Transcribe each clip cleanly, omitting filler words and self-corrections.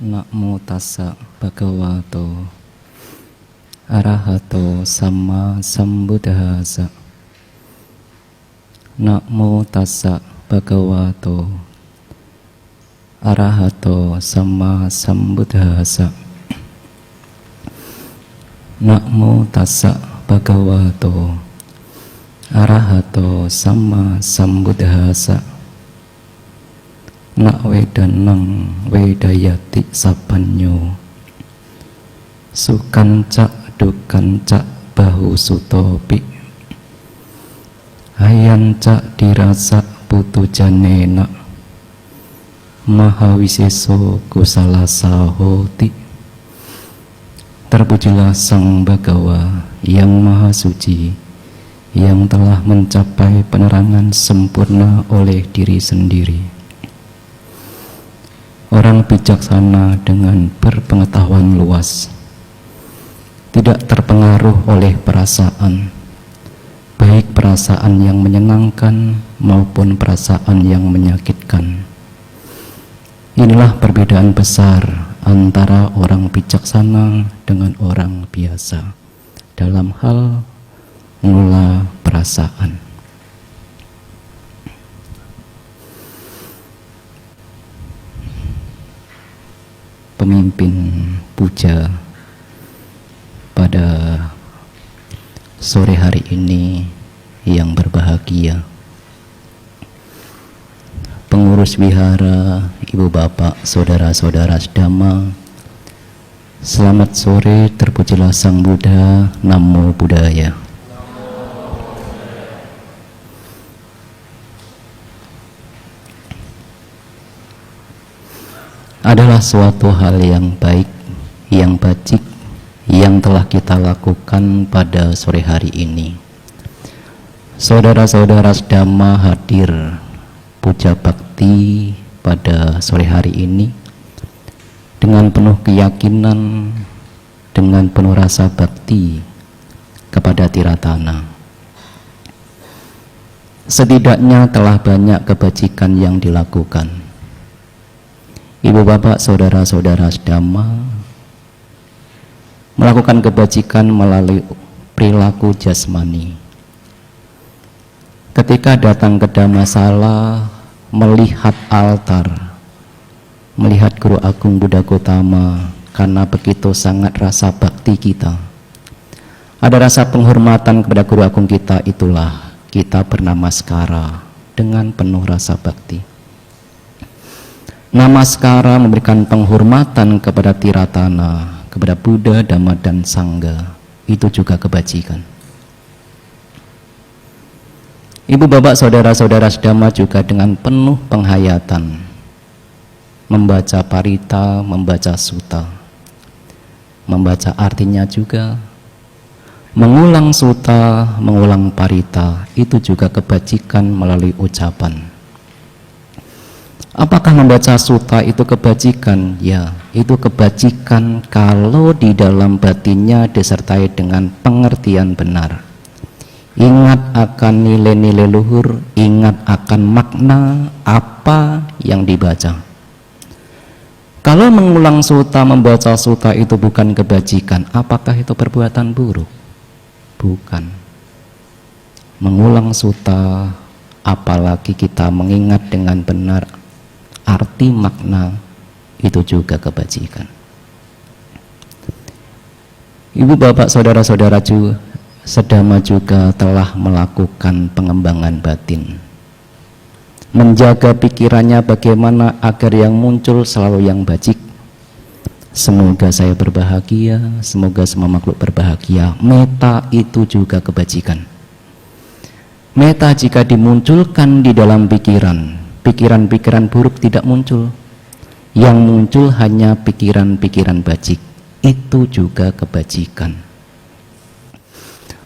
Namo tassa bhagavato arahato sama sambuddhassa. Namo tassa bhagavato arahato sama sambuddhassa. Namo tassa bhagavato arahato sama sambuddhassa. Nak wedanang wedayati sapanyo sukanca dukanca bahu sutopi hayanca dirasa putu janena mahawiseso kusala sahoti. Terpujilah Sang Bhagawa yang Maha Suci, yang telah mencapai penerangan sempurna oleh diri sendiri. Orang bijaksana dengan berpengetahuan luas, tidak terpengaruh oleh perasaan, baik perasaan yang menyenangkan maupun perasaan yang menyakitkan. Inilah perbedaan besar antara orang bijaksana dengan orang biasa dalam hal mengelola perasaan. Pemimpin puja pada sore hari ini yang berbahagia, pengurus wihara, ibu bapak, saudara-saudara sedama, selamat sore. Terpujilah Sang Buddha. Namo Buddhaya. Adalah suatu hal yang baik, yang bajik, yang telah kita lakukan pada sore hari ini. Saudara-saudara sedama hadir puja bakti pada sore hari ini dengan penuh keyakinan, dengan penuh rasa bakti kepada Tiratana. Setidaknya telah banyak kebajikan yang dilakukan. Ibu bapak, saudara-saudara sedama melakukan kebajikan melalui perilaku jasmani. Ketika datang ke Dhammasala, melihat altar, melihat Guru Agung Buddha Gautama, karena begitu sangat rasa bakti kita, ada rasa penghormatan kepada Guru Agung kita, itulah kita bernamaskara dengan penuh rasa bakti. Namaskara memberikan penghormatan kepada Tiratana, kepada Buddha, Dhamma, dan Sangha. Itu juga kebajikan. Ibu bapak, saudara-saudara sedama juga dengan penuh penghayatan membaca parita, membaca sutta, membaca artinya juga, mengulang sutta, mengulang parita. Itu juga kebajikan melalui ucapan. Apakah membaca sutta itu kebajikan? Ya, itu kebajikan kalau di dalam batinnya disertai dengan pengertian benar. Ingat akan nilai-nilai luhur, ingat akan makna apa yang dibaca. Kalau mengulang sutta, membaca sutta itu bukan kebajikan, apakah itu perbuatan buruk? Bukan. Mengulang sutta, apalagi kita mengingat dengan benar arti makna, itu juga kebajikan. Ibu bapak, saudara-saudara sedama juga telah melakukan pengembangan batin, menjaga pikirannya bagaimana agar yang muncul selalu yang bajik. Semoga saya berbahagia, semoga semua makhluk berbahagia. Meta itu juga kebajikan. Meta jika dimunculkan di dalam pikiran, pikiran-pikiran buruk tidak muncul. Yang muncul hanya pikiran-pikiran bajik. Itu juga kebajikan.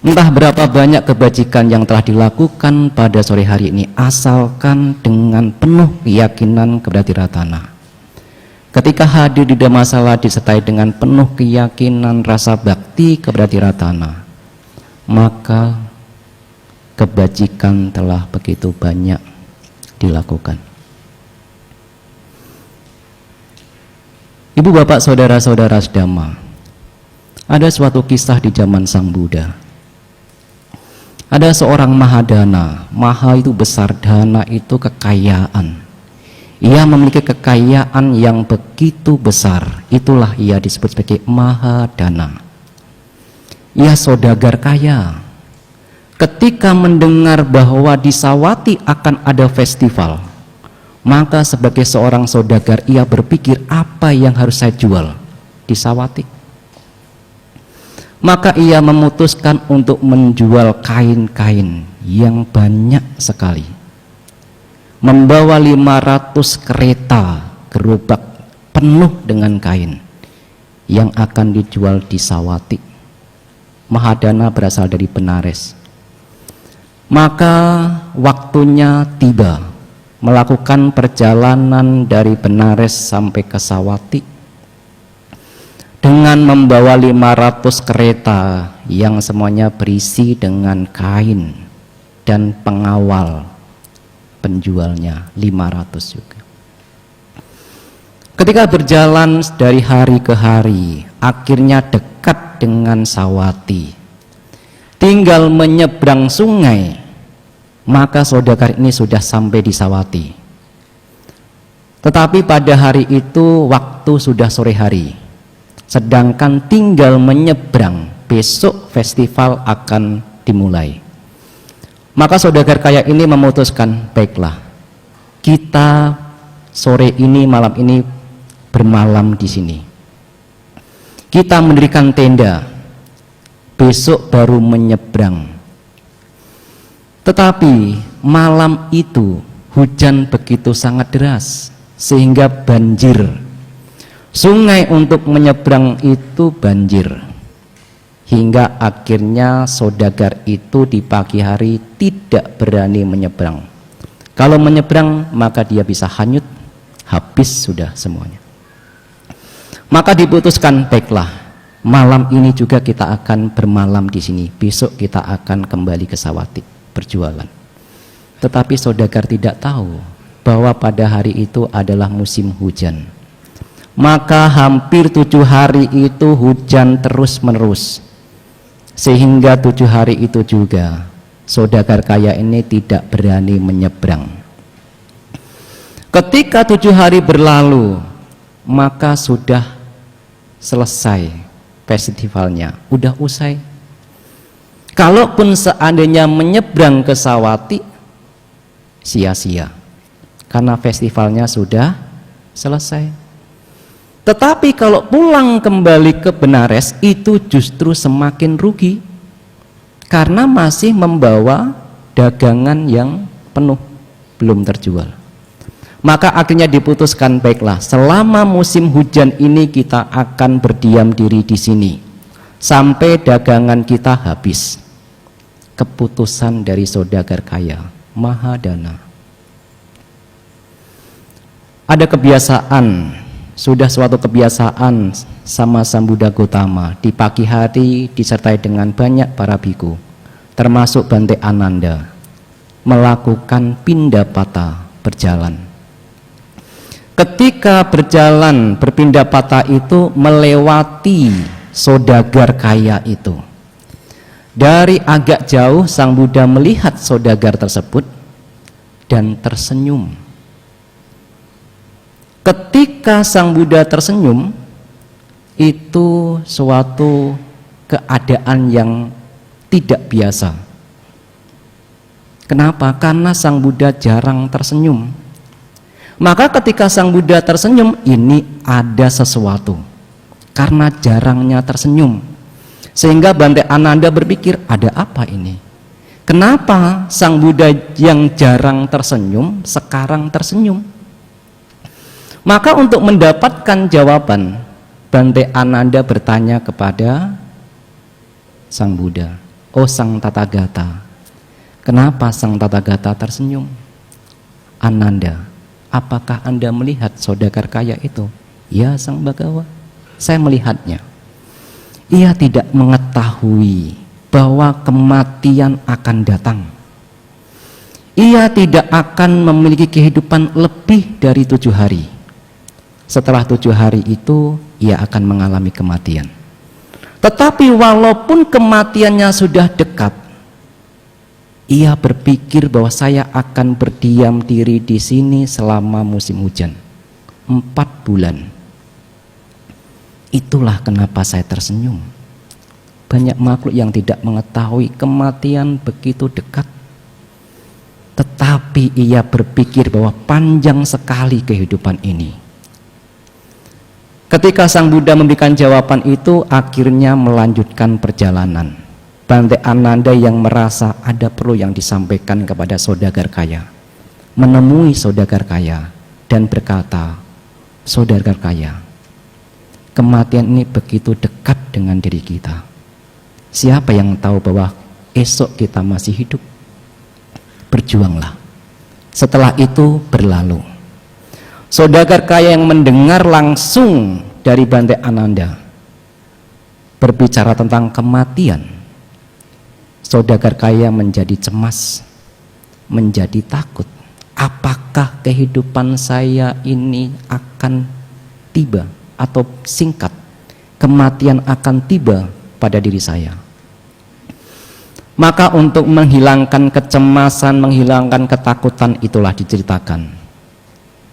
Entah berapa banyak kebajikan yang telah dilakukan pada sore hari ini, asalkan dengan penuh keyakinan kepada Tiratana. Ketika hadir di Dhammasala disertai dengan penuh keyakinan rasa bakti kepada Tiratana, maka kebajikan telah begitu banyak dilakukan. Ibu bapak saudara-saudara sedama, ada suatu kisah di zaman Sang Buddha. Ada seorang mahadana. Maha itu besar, dana itu kekayaan. Ia memiliki kekayaan yang begitu besar. Itulah ia disebut sebagai mahadana. Ia saudagar kaya. Ketika mendengar bahwa di Sawati akan ada festival, maka sebagai seorang saudagar ia berpikir, apa yang harus saya jual di Sawati? Maka ia memutuskan untuk menjual kain-kain yang banyak sekali. Membawa 500 kereta gerobak penuh dengan kain yang akan dijual di Sawati. Mahadana berasal dari Benares. Maka waktunya tiba melakukan perjalanan dari Benares sampai ke Sawati dengan membawa 500 kereta yang semuanya berisi dengan kain dan pengawal penjualnya 500 juga. Ketika berjalan dari hari ke hari, akhirnya dekat dengan Sawati, tinggal menyeberang sungai, maka saudagar ini sudah sampai di Sawati. Tetapi pada hari itu waktu sudah sore hari, sedangkan tinggal menyeberang, besok festival akan dimulai. Maka saudagar kaya ini memutuskan, baiklah, kita sore ini, malam ini bermalam di sini. Kita mendirikan tenda, besok baru menyeberang. Tetapi malam itu hujan begitu sangat deras sehingga banjir. Sungai untuk menyeberang itu banjir. Hingga akhirnya saudagar itu di pagi hari tidak berani menyeberang. Kalau menyeberang maka dia bisa hanyut, habis sudah semuanya. Maka diputuskan, baiklah, malam ini juga kita akan bermalam di sini. Besok kita akan kembali ke Sawati berjualan. Tetapi saudagar tidak tahu bahwa pada hari itu adalah musim hujan. Maka hampir 7 hari itu hujan terus menerus. Sehingga 7 hari itu juga saudagar kaya ini tidak berani menyeberang. Ketika 7 hari berlalu, maka sudah selesai festivalnya, udah usai. Kalaupun seandainya menyeberang ke Sawati, sia-sia, karena festivalnya sudah selesai. Tetapi kalau pulang kembali ke Benares, itu justru semakin rugi, karena masih membawa dagangan yang penuh, belum terjual. Maka akhirnya diputuskan, baiklah, selama musim hujan ini kita akan berdiam diri di sini sampai dagangan kita habis. Keputusan dari saudagar kaya, Mahadana. Ada kebiasaan, sudah suatu kebiasaan sama Sang Buddha Gautama, di pagi hari disertai dengan banyak para biku, termasuk Bante Ananda, melakukan pindapata, berjalan. Ketika berjalan berpindapata itu melewati saudagar kaya itu. Dari agak jauh Sang Buddha melihat saudagar tersebut dan tersenyum. Ketika Sang Buddha tersenyum, itu suatu keadaan yang tidak biasa. Kenapa? Karena Sang Buddha jarang tersenyum. Maka ketika Sang Buddha tersenyum, ini ada sesuatu, karena jarangnya tersenyum. Sehingga Bante Ananda berpikir, ada apa ini? Kenapa Sang Buddha yang jarang tersenyum sekarang tersenyum? Maka untuk mendapatkan jawaban, Bante Ananda bertanya kepada Sang Buddha, oh Sang Tathagata, kenapa Sang Tathagata tersenyum? Ananda, apakah Anda melihat saudagar kaya itu? Ya Sang Bhagawa, saya melihatnya. Ia tidak mengetahui bahwa kematian akan datang. Ia tidak akan memiliki kehidupan lebih dari 7 hari. Setelah 7 hari itu ia akan mengalami kematian. Tetapi walaupun kematiannya sudah dekat, ia berpikir bahwa saya akan berdiam diri di sini selama musim hujan 4 bulan. Itulah kenapa saya tersenyum. Banyak makhluk yang tidak mengetahui kematian begitu dekat, tetapi ia berpikir bahwa panjang sekali kehidupan ini. Ketika Sang Buddha memberikan jawaban itu, akhirnya melanjutkan perjalanan. Bante Ananda yang merasa ada perlu yang disampaikan kepada saudagar kaya, menemui saudagar kaya dan berkata, saudagar kaya, kematian ini begitu dekat dengan diri kita. Siapa yang tahu bahwa esok kita masih hidup? Berjuanglah. Setelah itu berlalu. Saudagar kaya yang mendengar langsung dari Bante Ananda berbicara tentang kematian, saudagar kaya menjadi cemas, menjadi takut. Apakah kehidupan saya ini akan tiba atau singkat? Kematian akan tiba pada diri saya. Maka untuk menghilangkan kecemasan, menghilangkan ketakutan, itulah diceritakan.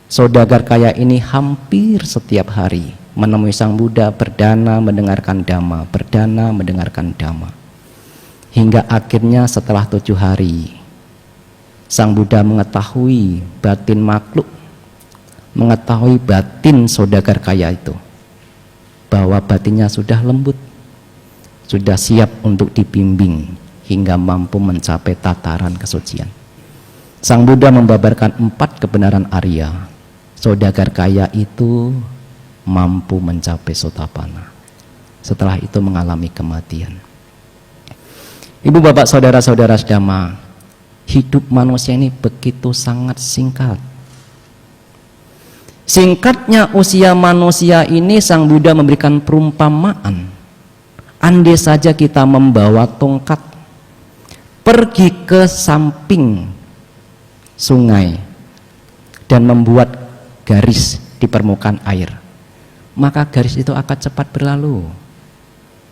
Saudagar kaya ini hampir setiap hari menemui Sang Buddha, berdana mendengarkan Dhamma, berdana mendengarkan Dhamma. Hingga akhirnya setelah 7 hari, Sang Buddha mengetahui batin makhluk, mengetahui batin saudagar kaya itu, bahwa batinnya sudah lembut, sudah siap untuk dibimbing hingga mampu mencapai tataran kesucian. Sang Buddha membabarkan 4 kebenaran Arya. Saudagar kaya itu mampu mencapai Sotapanna. Setelah itu mengalami kematian. Ibu bapak saudara-saudara sedama, hidup manusia ini begitu sangat singkat. Singkatnya usia manusia ini Sang Buddha memberikan perumpamaan. Andai saja kita membawa tongkat pergi ke samping sungai dan membuat garis di permukaan air, maka garis itu akan cepat berlalu.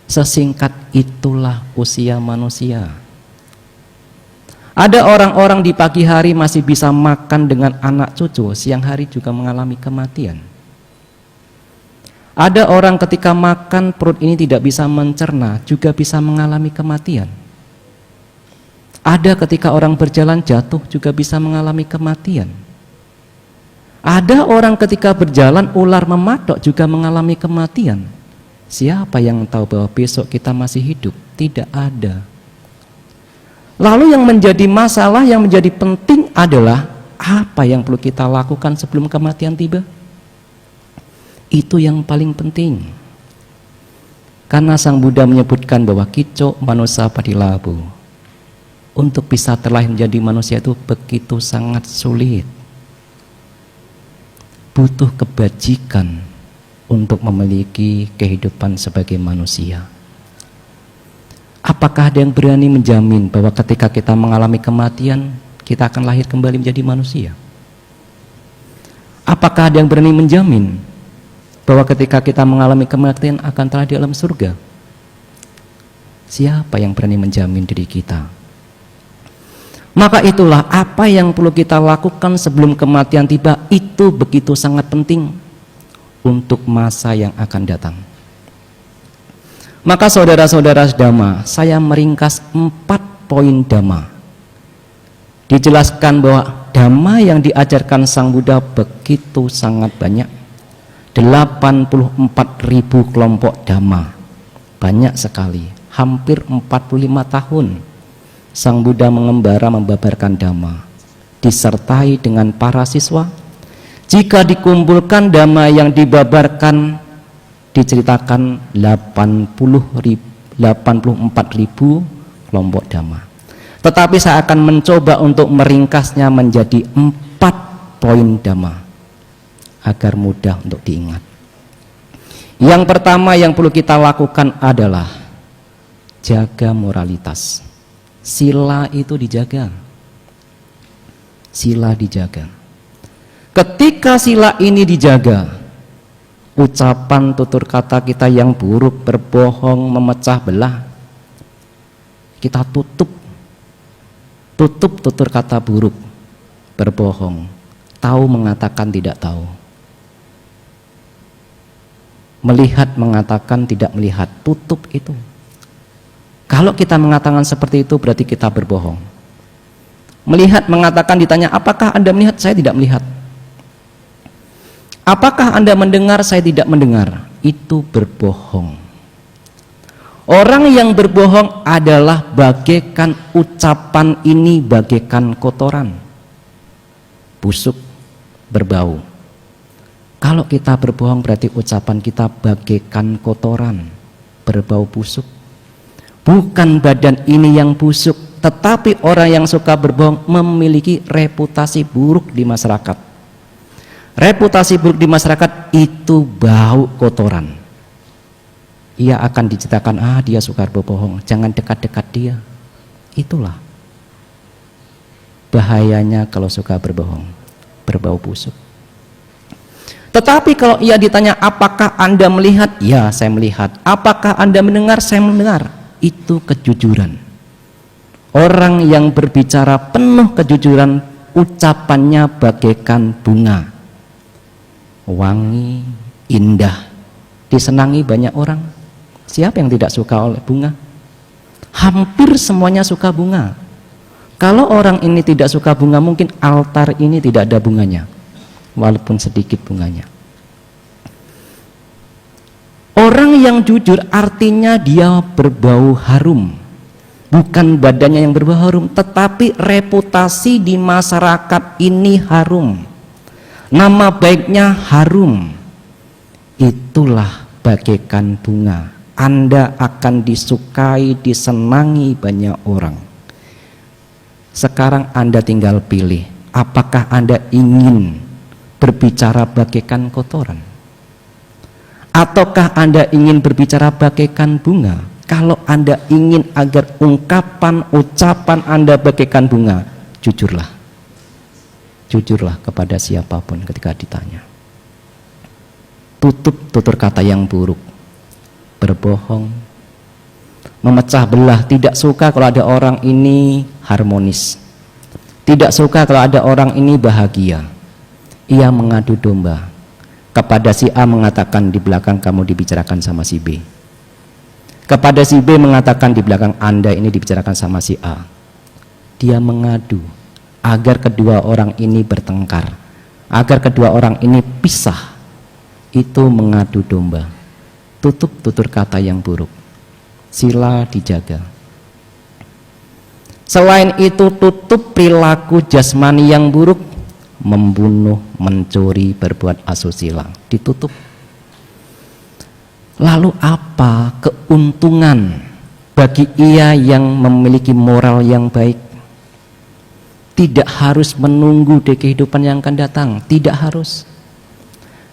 Sesingkat itulah usia manusia. Ada orang-orang di pagi hari masih bisa makan dengan anak cucu, siang hari juga mengalami kematian. Ada orang ketika makan perut ini tidak bisa mencerna, juga bisa mengalami kematian. Ada ketika orang berjalan jatuh juga bisa mengalami kematian. Ada orang ketika berjalan ular mematok juga mengalami kematian. Siapa yang tahu bahwa besok kita masih hidup? Tidak ada. Lalu yang menjadi masalah, yang menjadi penting adalah apa yang perlu kita lakukan sebelum kematian tiba? Itu yang paling penting. Karena Sang Buddha menyebutkan bahwa kico manusa padilabu, untuk bisa terlahir menjadi manusia itu begitu sangat sulit. Butuh kebajikan untuk memiliki kehidupan sebagai manusia. Apakah ada yang berani menjamin bahwa ketika kita mengalami kematian, kita akan lahir kembali menjadi manusia? Apakah ada yang berani menjamin bahwa ketika kita mengalami kematian akan telah di alam surga? Siapa yang berani menjamin diri kita? Maka itulah apa yang perlu kita lakukan sebelum kematian tiba, itu begitu sangat penting untuk masa yang akan datang. Maka saudara-saudara Dhamma, saya meringkas 4 poin Dhamma. Dijelaskan bahwa Dhamma yang diajarkan Sang Buddha begitu sangat banyak. 84.000 kelompok Dhamma. Banyak sekali, hampir 45 tahun. Sang Buddha mengembara membabarkan Dhamma, disertai dengan para siswa. Jika dikumpulkan Dhamma yang dibabarkan, diceritakan 84.000 kelompok Dhamma. Tetapi saya akan mencoba untuk meringkasnya menjadi 4 poin Dhamma agar mudah untuk diingat. Yang pertama yang perlu kita lakukan adalah jaga moralitas. Sila itu dijaga. Sila dijaga. Ketika sila ini dijaga, ucapan tutur kata kita yang buruk, berbohong, memecah belah, kita tutup tutur kata buruk, berbohong, tahu mengatakan tidak tahu, melihat mengatakan tidak melihat, tutup itu. Kalau kita mengatakan seperti itu berarti kita berbohong. Melihat mengatakan, ditanya apakah Anda melihat, saya tidak melihat. Apakah Anda mendengar, saya tidak mendengar, itu berbohong. Orang yang berbohong adalah bagaikan ucapan ini bagaikan kotoran, busuk, berbau. Kalau kita berbohong berarti ucapan kita bagaikan kotoran, berbau busuk. Bukan badan ini yang busuk, tetapi orang yang suka berbohong memiliki reputasi buruk di masyarakat. Reputasi buruk di masyarakat itu bau kotoran. Ia akan diceritakan, dia suka berbohong, jangan dekat-dekat dia. Itulah bahayanya kalau suka berbohong, berbau busuk. Tetapi kalau ia ditanya, apakah Anda melihat? Ya, saya melihat. Apakah Anda mendengar? Saya mendengar. Itu kejujuran. Orang yang berbicara penuh kejujuran, ucapannya bagaikan bunga, wangi, indah, disenangi banyak orang. Siapa yang tidak suka oleh bunga? Hampir semuanya suka bunga. Kalau orang ini tidak suka bunga, mungkin altar ini tidak ada bunganya, walaupun sedikit bunganya. Orang yang jujur artinya dia berbau harum. Bukan badannya yang berbau harum, tetapi reputasi di masyarakat ini harum. Nama baiknya harum. Itulah bagaikan bunga. Anda akan disukai, disenangi banyak orang. Sekarang Anda tinggal pilih, apakah Anda ingin berbicara bagaikan kotoran? Ataukah Anda ingin berbicara bagaikan bunga? Kalau Anda ingin agar ungkapan, ucapan Anda bagaikan bunga, jujurlah. Jujurlah kepada siapapun ketika ditanya. Tutup tutur kata yang buruk, berbohong, memecah belah. Tidak suka kalau ada orang ini harmonis, tidak suka kalau ada orang ini bahagia. Ia mengadu domba. Kepada si A mengatakan, di belakang kamu dibicarakan sama si B. Kepada si B mengatakan, di belakang Anda ini dibicarakan sama si A. Dia mengadu agar kedua orang ini bertengkar, agar kedua orang ini pisah. Itu mengadu domba. Tutup tutur kata yang buruk, sila dijaga. Selain itu, tutup perilaku jasmani yang buruk, membunuh, mencuri, berbuat asusila, ditutup. Lalu apa keuntungan bagi ia yang memiliki moral yang baik? Tidak harus menunggu di kehidupan yang akan datang, tidak harus.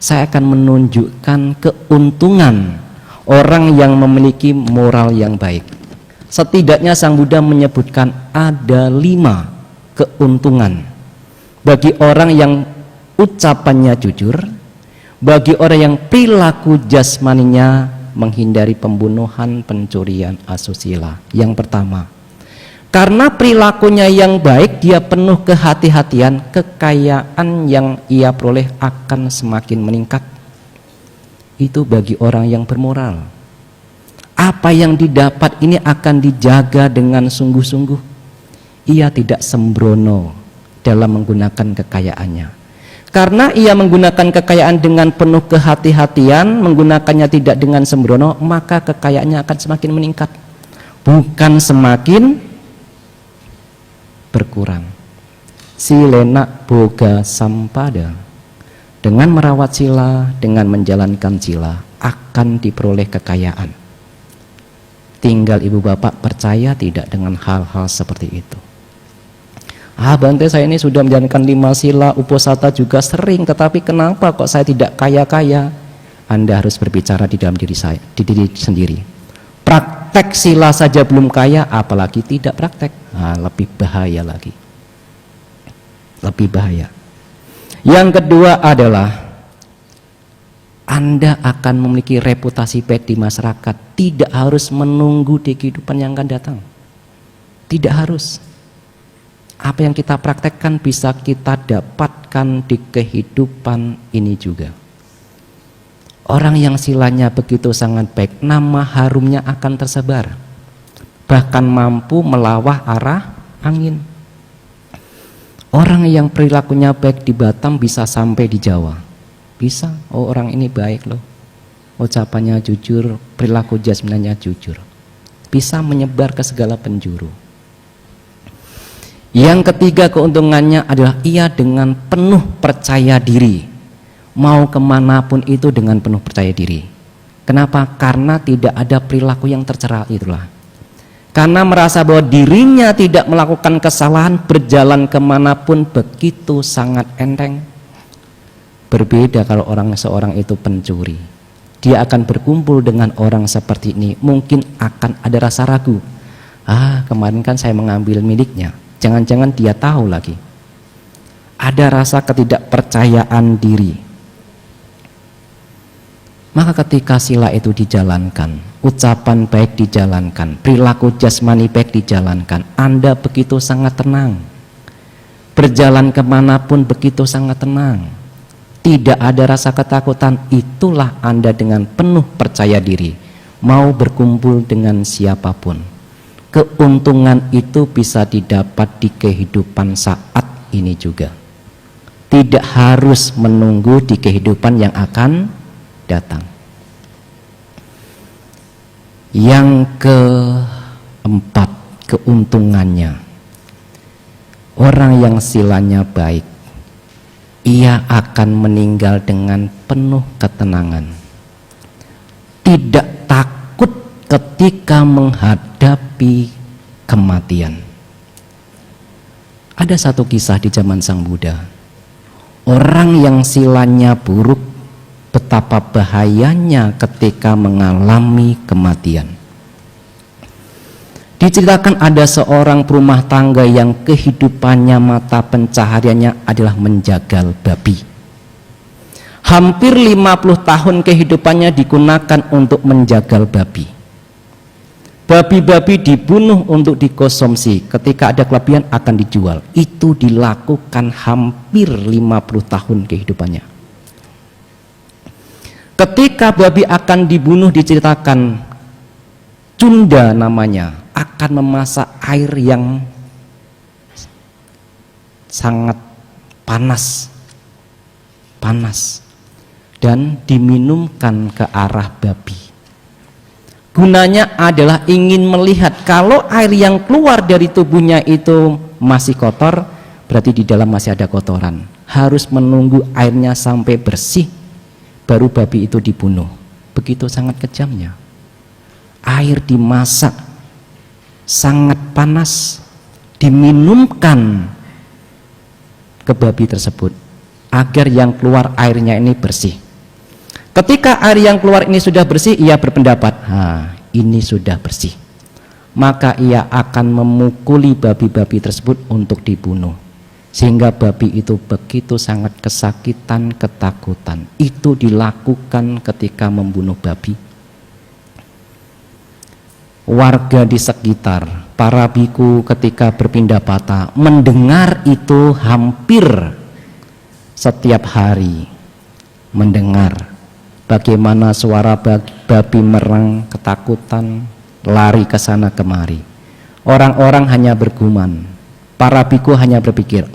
Saya akan menunjukkan keuntungan orang yang memiliki moral yang baik. Setidaknya Sang Buddha menyebutkan ada 5 keuntungan bagi orang yang ucapannya jujur, bagi orang yang perilaku jasmaninya menghindari pembunuhan, pencurian, asusila. Yang pertama, karena perilakunya yang baik, dia penuh kehati-hatian, kekayaan yang ia peroleh akan semakin meningkat. Itu bagi orang yang bermoral. Apa yang didapat ini akan dijaga dengan sungguh-sungguh. Ia tidak sembrono dalam menggunakan kekayaannya. Karena ia menggunakan kekayaan dengan penuh kehati-hatian, menggunakannya tidak dengan sembrono, maka kekayaannya akan semakin meningkat, bukan semakin berkurang. Silena boga sampada. Dengan merawat sila, dengan menjalankan sila, akan diperoleh kekayaan. Tinggal ibu bapak percaya tidak dengan hal-hal seperti itu. Bante, saya ini sudah menjalankan 5 sila, uposata juga sering, tetapi kenapa kok saya tidak kaya-kaya? Anda harus berbicara di dalam diri saya, di diri sendiri. Praktek sila saja belum kaya, apalagi tidak praktek. Lebih bahaya lagi. Lebih bahaya. Yang kedua adalah Anda akan memiliki reputasi baik di masyarakat, tidak harus menunggu di kehidupan yang akan datang. Tidak harus. Apa yang kita praktekkan bisa kita dapatkan di kehidupan ini juga. Orang yang silanya begitu sangat baik, nama harumnya akan tersebar, bahkan mampu melawah arah angin. Orang yang perilakunya baik di Batam bisa sampai di Jawa. Bisa, oh orang ini baik loh, ucapannya jujur, perilaku jasmaninya jujur, bisa menyebar ke segala penjuru. Yang ketiga keuntungannya adalah ia dengan penuh percaya diri, mau kemanapun itu dengan penuh percaya diri. Kenapa? Karena tidak ada perilaku yang tercela itulah. Karena merasa bahwa dirinya tidak melakukan kesalahan, berjalan kemanapun begitu sangat enteng. Berbeda kalau seorang itu pencuri, dia akan berkumpul dengan orang seperti ini, mungkin akan ada rasa ragu. Kemarin kan saya mengambil miliknya, jangan-jangan dia tahu lagi. Ada rasa ketidakpercayaan diri. Maka ketika sila itu dijalankan, ucapan baik dijalankan, perilaku jasmani baik dijalankan, Anda begitu sangat tenang. Berjalan kemanapun begitu sangat tenang. Tidak ada rasa ketakutan, itulah Anda dengan penuh percaya diri, mau berkumpul dengan siapapun. Keuntungan itu bisa didapat di kehidupan saat ini juga. Tidak harus menunggu di kehidupan yang akan datang. Yang keempat keuntungannya, orang yang silanya baik, ia akan meninggal dengan penuh ketenangan, tidak takut ketika menghadapi kematian. Ada satu kisah di zaman Sang Buddha, orang yang silanya buruk, betapa bahayanya ketika mengalami kematian. Diceritakan ada seorang perumah tangga yang kehidupannya, mata pencahariannya adalah menjagal babi. Hampir 50 tahun kehidupannya digunakan untuk menjagal babi. Babi-babi dibunuh untuk dikonsumsi, ketika ada kelebihan akan dijual. Itu dilakukan hampir 50 tahun kehidupannya. Ketika babi akan dibunuh diceritakan, Cunda namanya, akan memasak air yang sangat panas dan diminumkan ke arah babi. Gunanya adalah ingin melihat kalau air yang keluar dari tubuhnya itu masih kotor, berarti di dalam masih ada kotoran. Harus menunggu airnya sampai bersih, baru babi itu dibunuh. Begitu sangat kejamnya. Air dimasak sangat panas, diminumkan ke babi tersebut agar yang keluar airnya ini bersih. Ketika air yang keluar ini sudah bersih, ia berpendapat, ini sudah bersih. Maka ia akan memukuli babi-babi tersebut untuk dibunuh. Sehingga babi itu begitu sangat kesakitan, ketakutan. Itu dilakukan ketika membunuh babi. Warga di sekitar, para biku ketika berpindah patah mendengar itu hampir setiap hari, mendengar bagaimana suara babi merang, ketakutan, lari ke sana kemari. Orang-orang hanya bergumam, para biku hanya berpikir,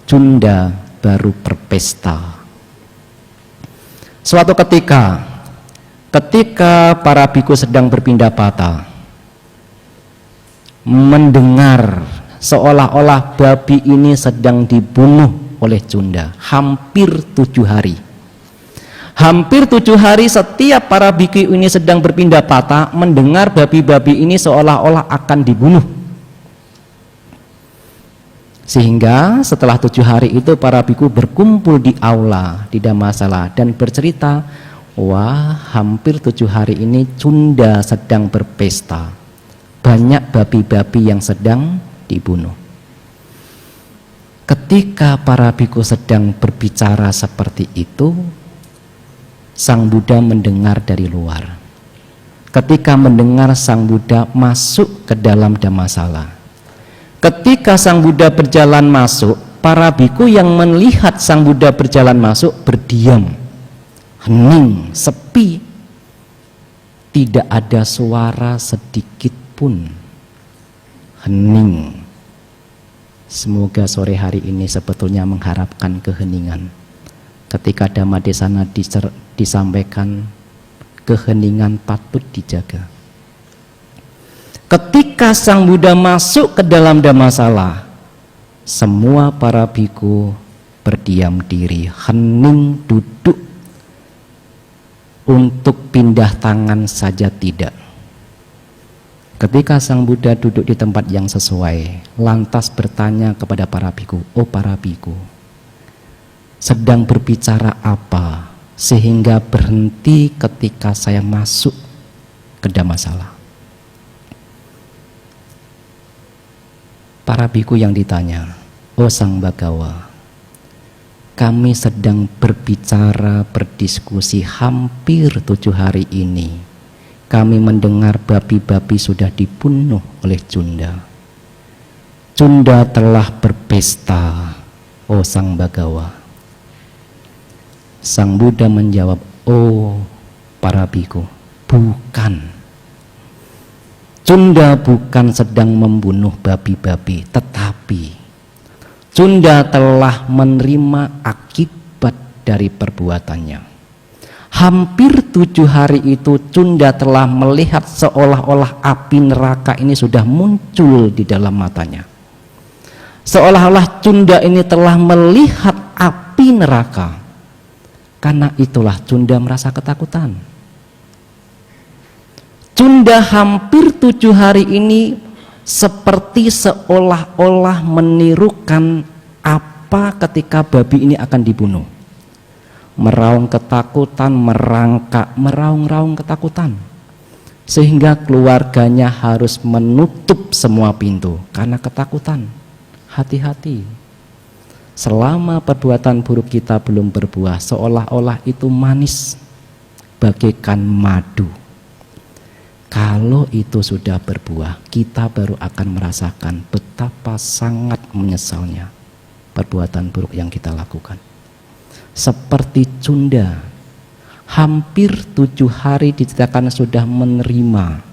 Cunda baru berpesta. Suatu ketika para biku sedang berpindah patah, mendengar seolah-olah babi ini sedang dibunuh oleh Cunda. Hampir 7 hari. Hampir 7 hari setiap para biku ini sedang berpindah patah, mendengar babi-babi ini seolah-olah akan dibunuh. Sehingga setelah 7 hari itu para biku berkumpul di aula di Dhammasala dan bercerita, hampir 7 hari ini Cunda sedang berpesta, banyak babi-babi yang sedang dibunuh. Ketika para biku sedang berbicara seperti itu, Sang Buddha mendengar dari luar. Ketika mendengar, Sang Buddha masuk ke dalam Dhammasala. Ketika Sang Buddha berjalan masuk, para biku yang melihat Sang Buddha berjalan masuk berdiam, hening, sepi. Tidak ada suara sedikit pun. Hening. Semoga sore hari ini sebetulnya mengharapkan keheningan. Ketika Dhammadesana disampaikan, keheningan patut dijaga. Ketika Sang Buddha masuk ke dalam Dhammasala, semua para biku berdiam diri, hening, duduk. Untuk pindah tangan saja tidak. Ketika Sang Buddha duduk di tempat yang sesuai, lantas bertanya kepada para biku, "Oh para biku, sedang berbicara apa sehingga berhenti ketika saya masuk ke Dhammasala?" Para biku yang ditanya, "Oh Sang Bagawa, kami sedang berbicara, berdiskusi hampir 7 hari ini. Kami mendengar babi-babi sudah dibunuh oleh Cunda. Cunda telah berpesta, oh Sang Bagawa." Sang Buddha menjawab, "Oh para biku, bukan. Cunda bukan sedang membunuh babi-babi, tetapi Cunda telah menerima akibat dari perbuatannya. Hampir 7 hari itu Cunda telah melihat seolah-olah api neraka ini sudah muncul di dalam matanya. Seolah-olah Cunda ini telah melihat api neraka. Karena itulah Cunda merasa ketakutan. Cunda hampir 7 hari ini seperti seolah-olah menirukan apa ketika babi ini akan dibunuh. Meraung ketakutan, merangkak, meraung-raung ketakutan, sehingga keluarganya harus menutup semua pintu karena ketakutan. Hati-hati, selama perbuatan buruk kita belum berbuah, seolah-olah itu manis bagaikan madu. Kalau itu sudah berbuah, kita baru akan merasakan betapa sangat menyesalnya perbuatan buruk yang kita lakukan. Seperti Cunda, hampir 7 hari diceritakan sudah menerima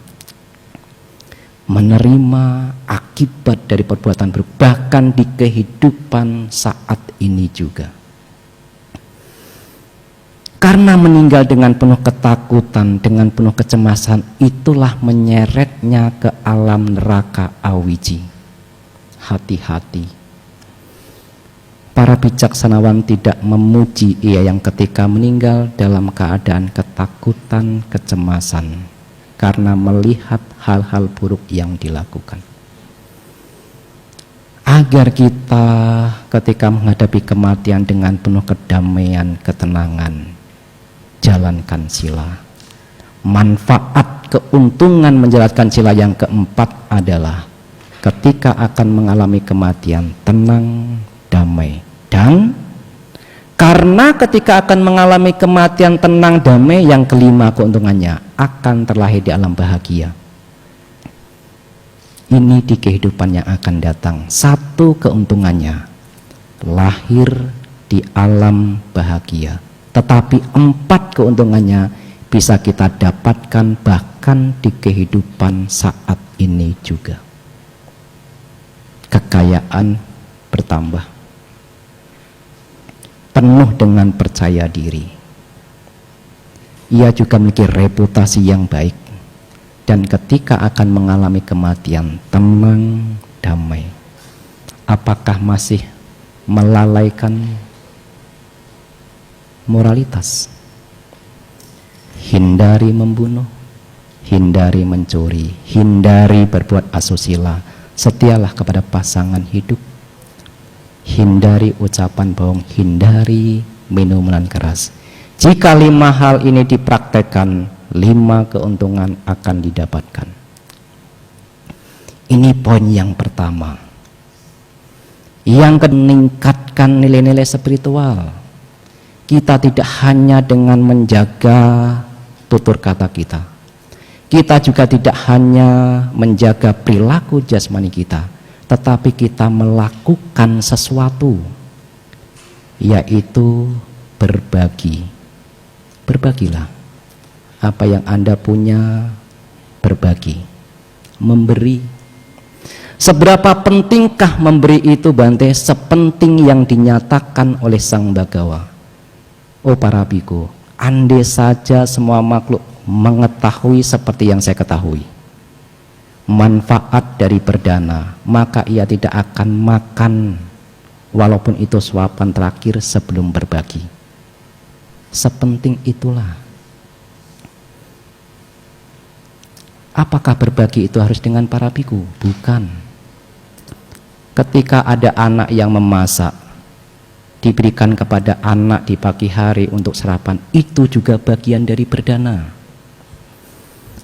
akibat dari perbuatan buruk, bahkan di kehidupan saat ini juga. Karena meninggal dengan penuh ketakutan, dengan penuh kecemasan, itulah menyeretnya ke alam neraka awiji. Hati-hati. Para bijaksanawan tidak memuji ia yang ketika meninggal dalam keadaan ketakutan, kecemasan, karena melihat hal-hal buruk yang dilakukan. Agar kita ketika menghadapi kematian dengan penuh kedamaian, ketenangan, jalankan sila. Manfaat keuntungan menjalankan sila yang keempat adalah ketika akan mengalami kematian, tenang, damai. Dan karena ketika akan mengalami kematian tenang, damai, yang kelima keuntungannya akan terlahir di alam bahagia. Ini di kehidupan yang akan datang. Satu keuntungannya, lahir di alam bahagia. Tetapi 4 keuntungannya bisa kita dapatkan bahkan di kehidupan saat ini juga. Kekayaan bertambah, penuh dengan percaya diri. Ia juga memiliki reputasi yang baik, dan ketika akan mengalami kematian, tenang, damai. Apakah masih melalaikan moralitas? Hindari membunuh, hindari mencuri, hindari berbuat asusila, setialah kepada pasangan hidup, hindari ucapan bohong, hindari minuman keras. Jika 5 hal ini dipraktekkan, 5 keuntungan akan didapatkan. Ini poin yang pertama. Yang meningkatkan nilai-nilai spiritual. Kita tidak hanya dengan menjaga tutur kata kita. Kita juga tidak hanya menjaga perilaku jasmani kita, tetapi kita melakukan sesuatu, yaitu berbagi. Berbagilah apa yang Anda punya, berbagi, memberi. Seberapa pentingkah memberi itu, Bante? Sepenting yang dinyatakan oleh Sang Bhagawa. Oh para biku, andai saja semua makhluk mengetahui seperti yang saya ketahui manfaat dari berdana, maka ia tidak akan makan walaupun itu suapan terakhir sebelum berbagi. Sepenting itulah. Apakah berbagi itu harus dengan para biku? Bukan. Ketika ada anak yang memasak, diberikan kepada anak di pagi hari untuk sarapan, itu juga bagian dari berdana.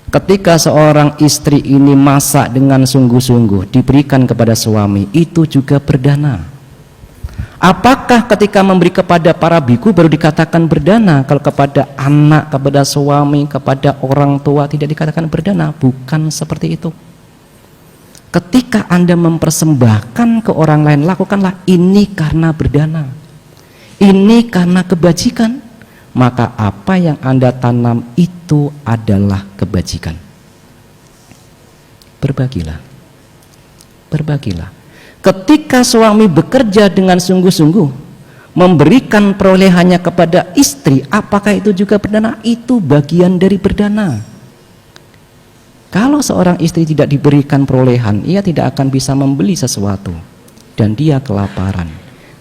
Ketika seorang istri ini masak dengan sungguh-sungguh, diberikan kepada suami, itu juga berdana. Apakah ketika memberi kepada para biku baru dikatakan berdana? Kalau kepada anak, kepada suami, kepada orang tua tidak dikatakan berdana? Bukan seperti itu. Ketika Anda mempersembahkan ke orang lain, lakukanlah ini karena berdana, ini karena kebajikan. Maka apa yang Anda tanam itu adalah kebajikan. Berbagilah. Berbagilah. Ketika suami bekerja dengan sungguh-sungguh, memberikan perolehannya kepada istri, apakah itu juga berdana? Itu bagian dari berdana. Kalau seorang istri tidak diberikan perolehan, ia tidak akan bisa membeli sesuatu dan dia kelaparan.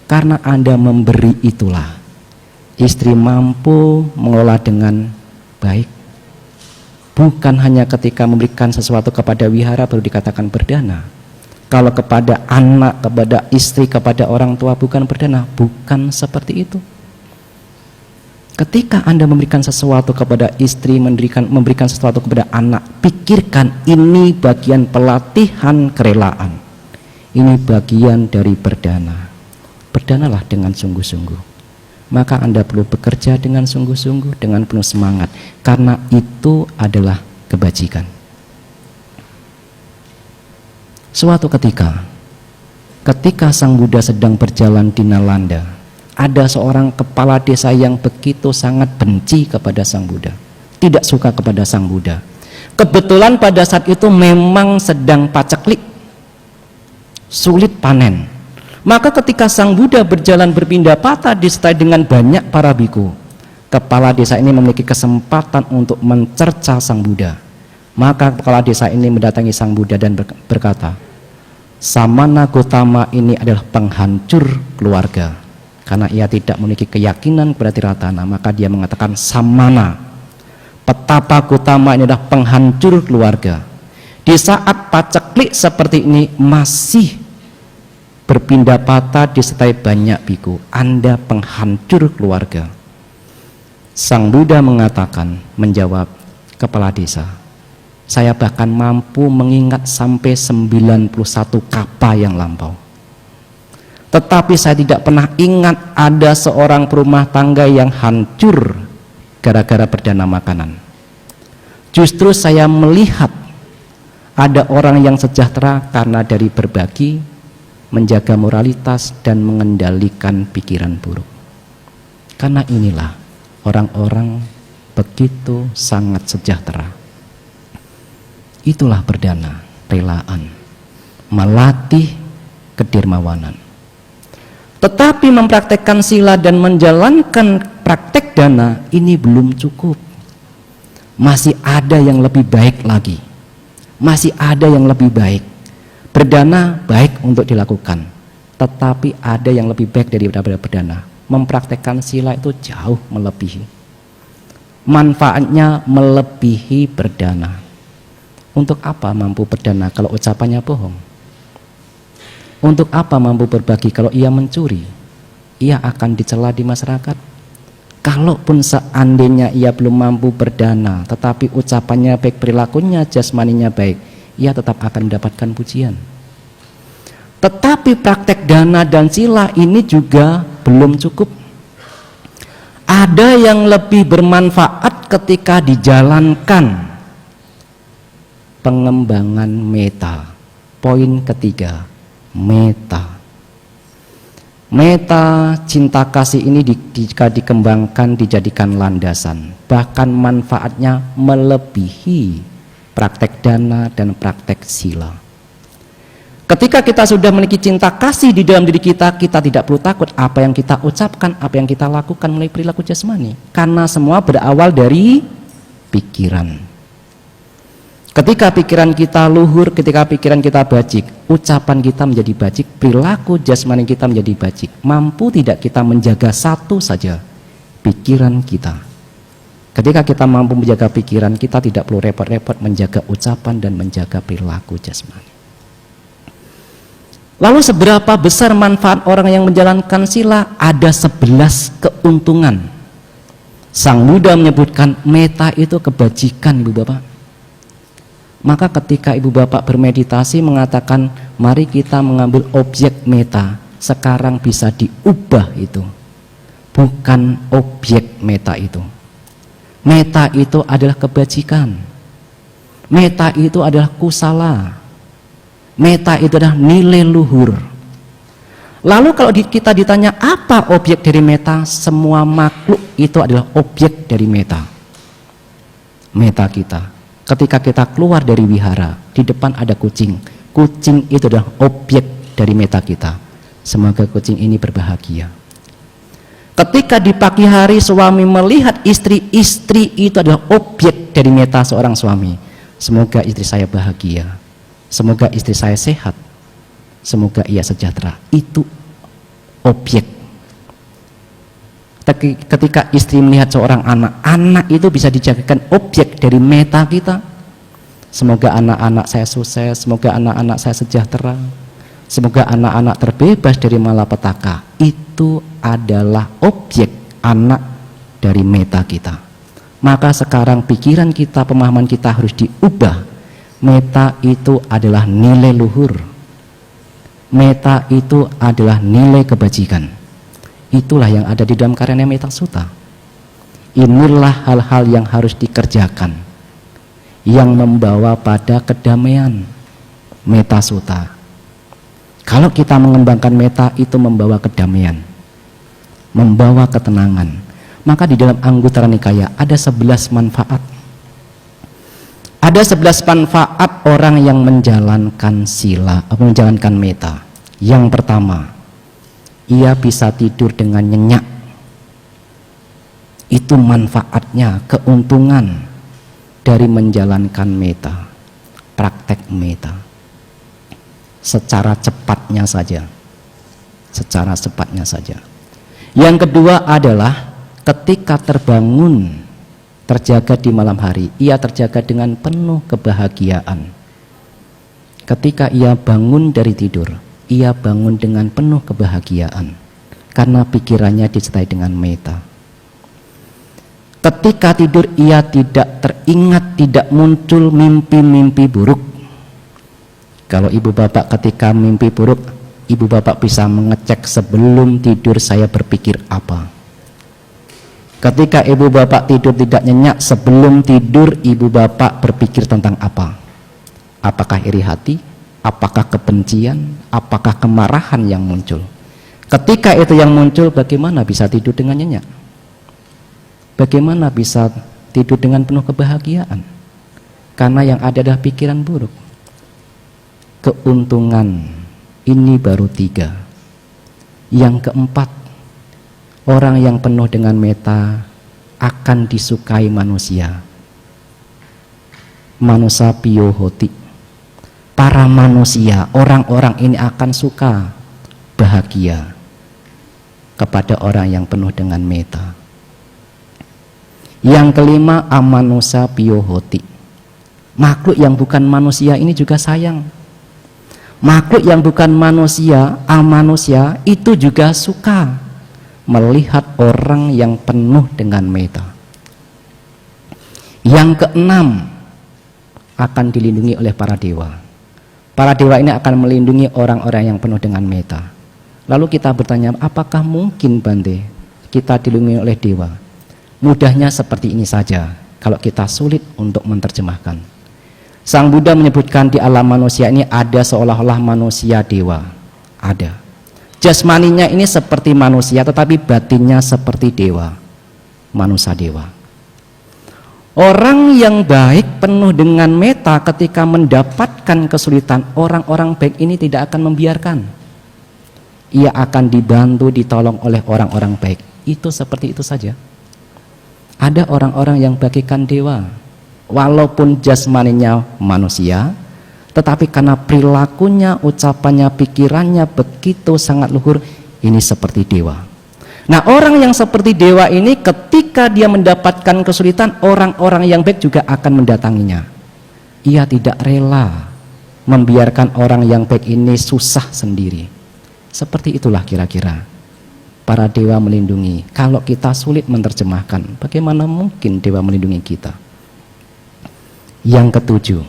Karena Anda memberi itulah istri mampu mengelola dengan baik. Bukan hanya ketika memberikan sesuatu kepada wihara baru dikatakan berdana. Kalau kepada anak, kepada istri, kepada orang tua bukan berdana. Bukan seperti itu. Ketika Anda memberikan sesuatu kepada istri, memberikan sesuatu kepada anak, pikirkan ini bagian pelatihan kerelaan. Ini bagian dari berdana. Berdanalah dengan sungguh-sungguh. Maka Anda perlu bekerja dengan sungguh-sungguh, dengan penuh semangat, karena itu adalah kebajikan. Suatu ketika Sang Buddha sedang berjalan di Nalanda, ada seorang kepala desa yang begitu sangat benci kepada Sang Buddha, tidak suka kepada Sang Buddha. Kebetulan pada saat itu memang sedang paceklik, sulit panen. Maka ketika Sang Buddha berjalan berpindah patah disertai dengan banyak para biku, kepala desa ini memiliki kesempatan untuk mencerca Sang Buddha. Maka kepala desa ini mendatangi Sang Buddha dan berkata, Samana Gotama ini adalah penghancur keluarga. Karena ia tidak memiliki keyakinan kepada Tiratana, maka dia mengatakan, Samana, petapa Gotama ini adalah penghancur keluarga. Di saat paceklik seperti ini masih berpindah patah disertai banyak biku, Anda penghancur keluarga. Sang Buddha mengatakan, menjawab kepala desa, saya bahkan mampu mengingat sampai 91 kapa yang lampau. Tetapi saya tidak pernah ingat ada seorang perumah tangga yang hancur gara-gara berdana makanan. Justru saya melihat ada orang yang sejahtera karena dari berbagi, menjaga moralitas dan mengendalikan pikiran buruk. Karena inilah orang-orang begitu sangat sejahtera. Itulah berdana, relaan, melatih kedermawanan. Tetapi mempraktekkan sila dan menjalankan praktek dana ini belum cukup. Masih ada yang lebih baik lagi. Masih ada yang lebih baik. Berdana baik untuk dilakukan, tetapi ada yang lebih baik daripada berdana. Mempraktekkan sila itu jauh melebihi. Manfaatnya melebihi berdana. Untuk apa mampu berdana kalau ucapannya bohong? Untuk apa mampu berbagi kalau ia mencuri? Ia akan dicela di masyarakat. Kalaupun seandainya ia belum mampu berdana, tetapi ucapannya baik, perilakunya jasmaninya baik, ia tetap akan mendapatkan pujian. Tetapi praktek dana dan sila ini juga belum cukup. Ada yang lebih bermanfaat ketika dijalankan. Pengembangan meta. Poin ketiga, meta. Meta cinta kasih ini jika dikembangkan dijadikan landasan, bahkan manfaatnya melebihi praktek dana dan praktek sila. Ketika kita sudah memiliki cinta kasih di dalam diri kita, kita tidak perlu takut apa yang kita ucapkan, apa yang kita lakukan mulai perilaku jasmani, karena semua berawal dari pikiran. Ketika pikiran kita luhur, ketika pikiran kita bajik, ucapan kita menjadi bajik, perilaku jasmani kita menjadi bajik. Mampu tidak kita menjaga satu saja, pikiran kita. Ketika kita mampu menjaga pikiran, kita tidak perlu repot-repot menjaga ucapan dan menjaga perilaku jasmani. Lalu seberapa besar manfaat orang yang menjalankan sila? Ada 11 keuntungan. Sang Buddha menyebutkan meta itu kebajikan, Ibu Bapak. Maka ketika ibu bapak bermeditasi mengatakan mari kita mengambil objek meta, sekarang bisa diubah itu. Bukan objek meta itu. Meta itu adalah kebajikan. Meta itu adalah kusala. Meta itu adalah nilai luhur. Lalu kalau kita ditanya apa objek dari meta, semua makhluk itu adalah objek dari meta. Meta kita. Ketika kita keluar dari wihara, di depan ada kucing. Kucing itu adalah objek dari meta kita. Semoga kucing ini berbahagia. Ketika di pagi hari suami melihat istri, istri itu adalah objek dari meta seorang suami. Semoga istri saya bahagia. Semoga istri saya sehat. Semoga ia sejahtera. Itu objek. Ketika istri melihat seorang anak, anak itu bisa dijadikan objek dari meta kita. Semoga anak-anak saya sukses, semoga anak-anak saya sejahtera, semoga anak-anak terbebas dari malapetaka. Itu adalah objek anak dari meta kita. Maka sekarang pikiran kita, pemahaman kita harus diubah. Meta itu adalah nilai luhur. Meta itu adalah nilai kebajikan. Itulah yang ada di dalam karya Metta Sutta. Inilah hal-hal yang harus dikerjakan, yang membawa pada kedamaian. Metta Sutta. Kalau kita mengembangkan meta, itu membawa kedamaian, membawa ketenangan. Maka di dalam Anggutara Nikaya ada 11 manfaat. Ada 11 manfaat orang yang menjalankan sila, menjalankan meta. Yang pertama, ia bisa tidur dengan nyenyak. Itu manfaatnya, keuntungan dari menjalankan meta, praktek meta. Secara cepatnya saja. Secara cepatnya saja. Yang kedua adalah ketika terbangun, terjaga di malam hari, ia terjaga dengan penuh kebahagiaan. Ketika ia bangun dari tidur, ia bangun dengan penuh kebahagiaan karena pikirannya disertai dengan meta. Ketika tidur ia tidak teringat, tidak muncul mimpi-mimpi buruk. Kalau ibu bapak ketika mimpi buruk, ibu bapak bisa mengecek sebelum tidur saya berpikir apa. Ketika ibu bapak tidur tidak nyenyak, sebelum tidur ibu bapak berpikir tentang apa? Apakah iri hati? Apakah kebencian, apakah kemarahan yang muncul? Ketika itu yang muncul, bagaimana bisa tidur dengan nyenyak? Bagaimana bisa tidur dengan penuh kebahagiaan? Karena yang ada adalah pikiran buruk. Keuntungan ini baru 3. Yang keempat, orang yang penuh dengan meta akan disukai manusia. Manusia piyohoti. Para manusia, orang-orang ini akan suka, bahagia kepada orang yang penuh dengan meta. Yang kelima, amanusa piyohoti. Makhluk yang bukan manusia ini juga sayang. Makhluk yang bukan manusia, amanusia itu juga suka melihat orang yang penuh dengan meta. Yang keenam, akan dilindungi oleh para dewa. Para dewa ini akan melindungi orang-orang yang penuh dengan meta. Lalu kita bertanya, apakah mungkin Bante kita dilindungi oleh dewa. Mudahnya seperti ini saja kalau kita sulit untuk menerjemahkan. Sang Buddha menyebutkan di alam manusia ini ada seolah-olah manusia dewa. Ada. Jasmaninya ini seperti manusia tetapi batinnya seperti dewa. Manusia dewa. Orang yang baik penuh dengan meta ketika mendapatkan kesulitan, orang-orang baik ini tidak akan membiarkan. Ia akan dibantu, ditolong oleh orang-orang baik. Itu seperti itu saja. Ada orang-orang yang bagikan dewa, walaupun jasmaninya manusia, tetapi karena perilakunya, ucapannya, pikirannya begitu sangat luhur, ini seperti dewa. Nah, orang yang seperti dewa ini ketika dia mendapatkan kesulitan, orang-orang yang baik juga akan mendatanginya. Ia tidak rela membiarkan orang yang baik ini susah sendiri. Seperti itulah kira-kira para dewa melindungi. Kalau kita sulit menerjemahkan, bagaimana mungkin dewa melindungi kita? Yang ketujuh,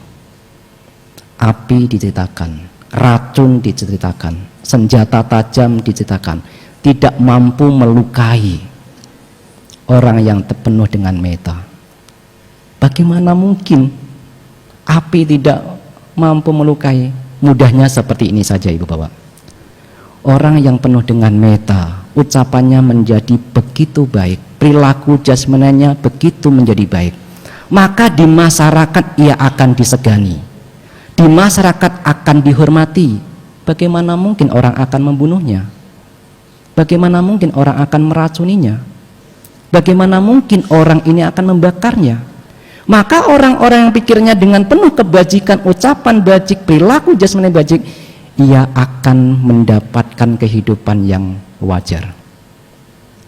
api diceritakan, racun diceritakan, senjata tajam diceritakan, tidak mampu melukai orang yang penuh dengan meta. Bagaimana mungkin api tidak mampu melukai? Mudahnya seperti ini saja, Ibu Bapak. Orang yang penuh dengan meta, ucapannya menjadi begitu baik, perilaku jasmaninya begitu menjadi baik, maka di masyarakat ia akan disegani, di masyarakat akan dihormati. Bagaimana mungkin orang akan membunuhnya? Bagaimana mungkin orang akan meracuninya? Bagaimana mungkin orang ini akan membakarnya? Maka orang-orang yang pikirnya dengan penuh kebajikan, ucapan bajik, perilaku jasmani bajik, ia akan mendapatkan kehidupan yang wajar.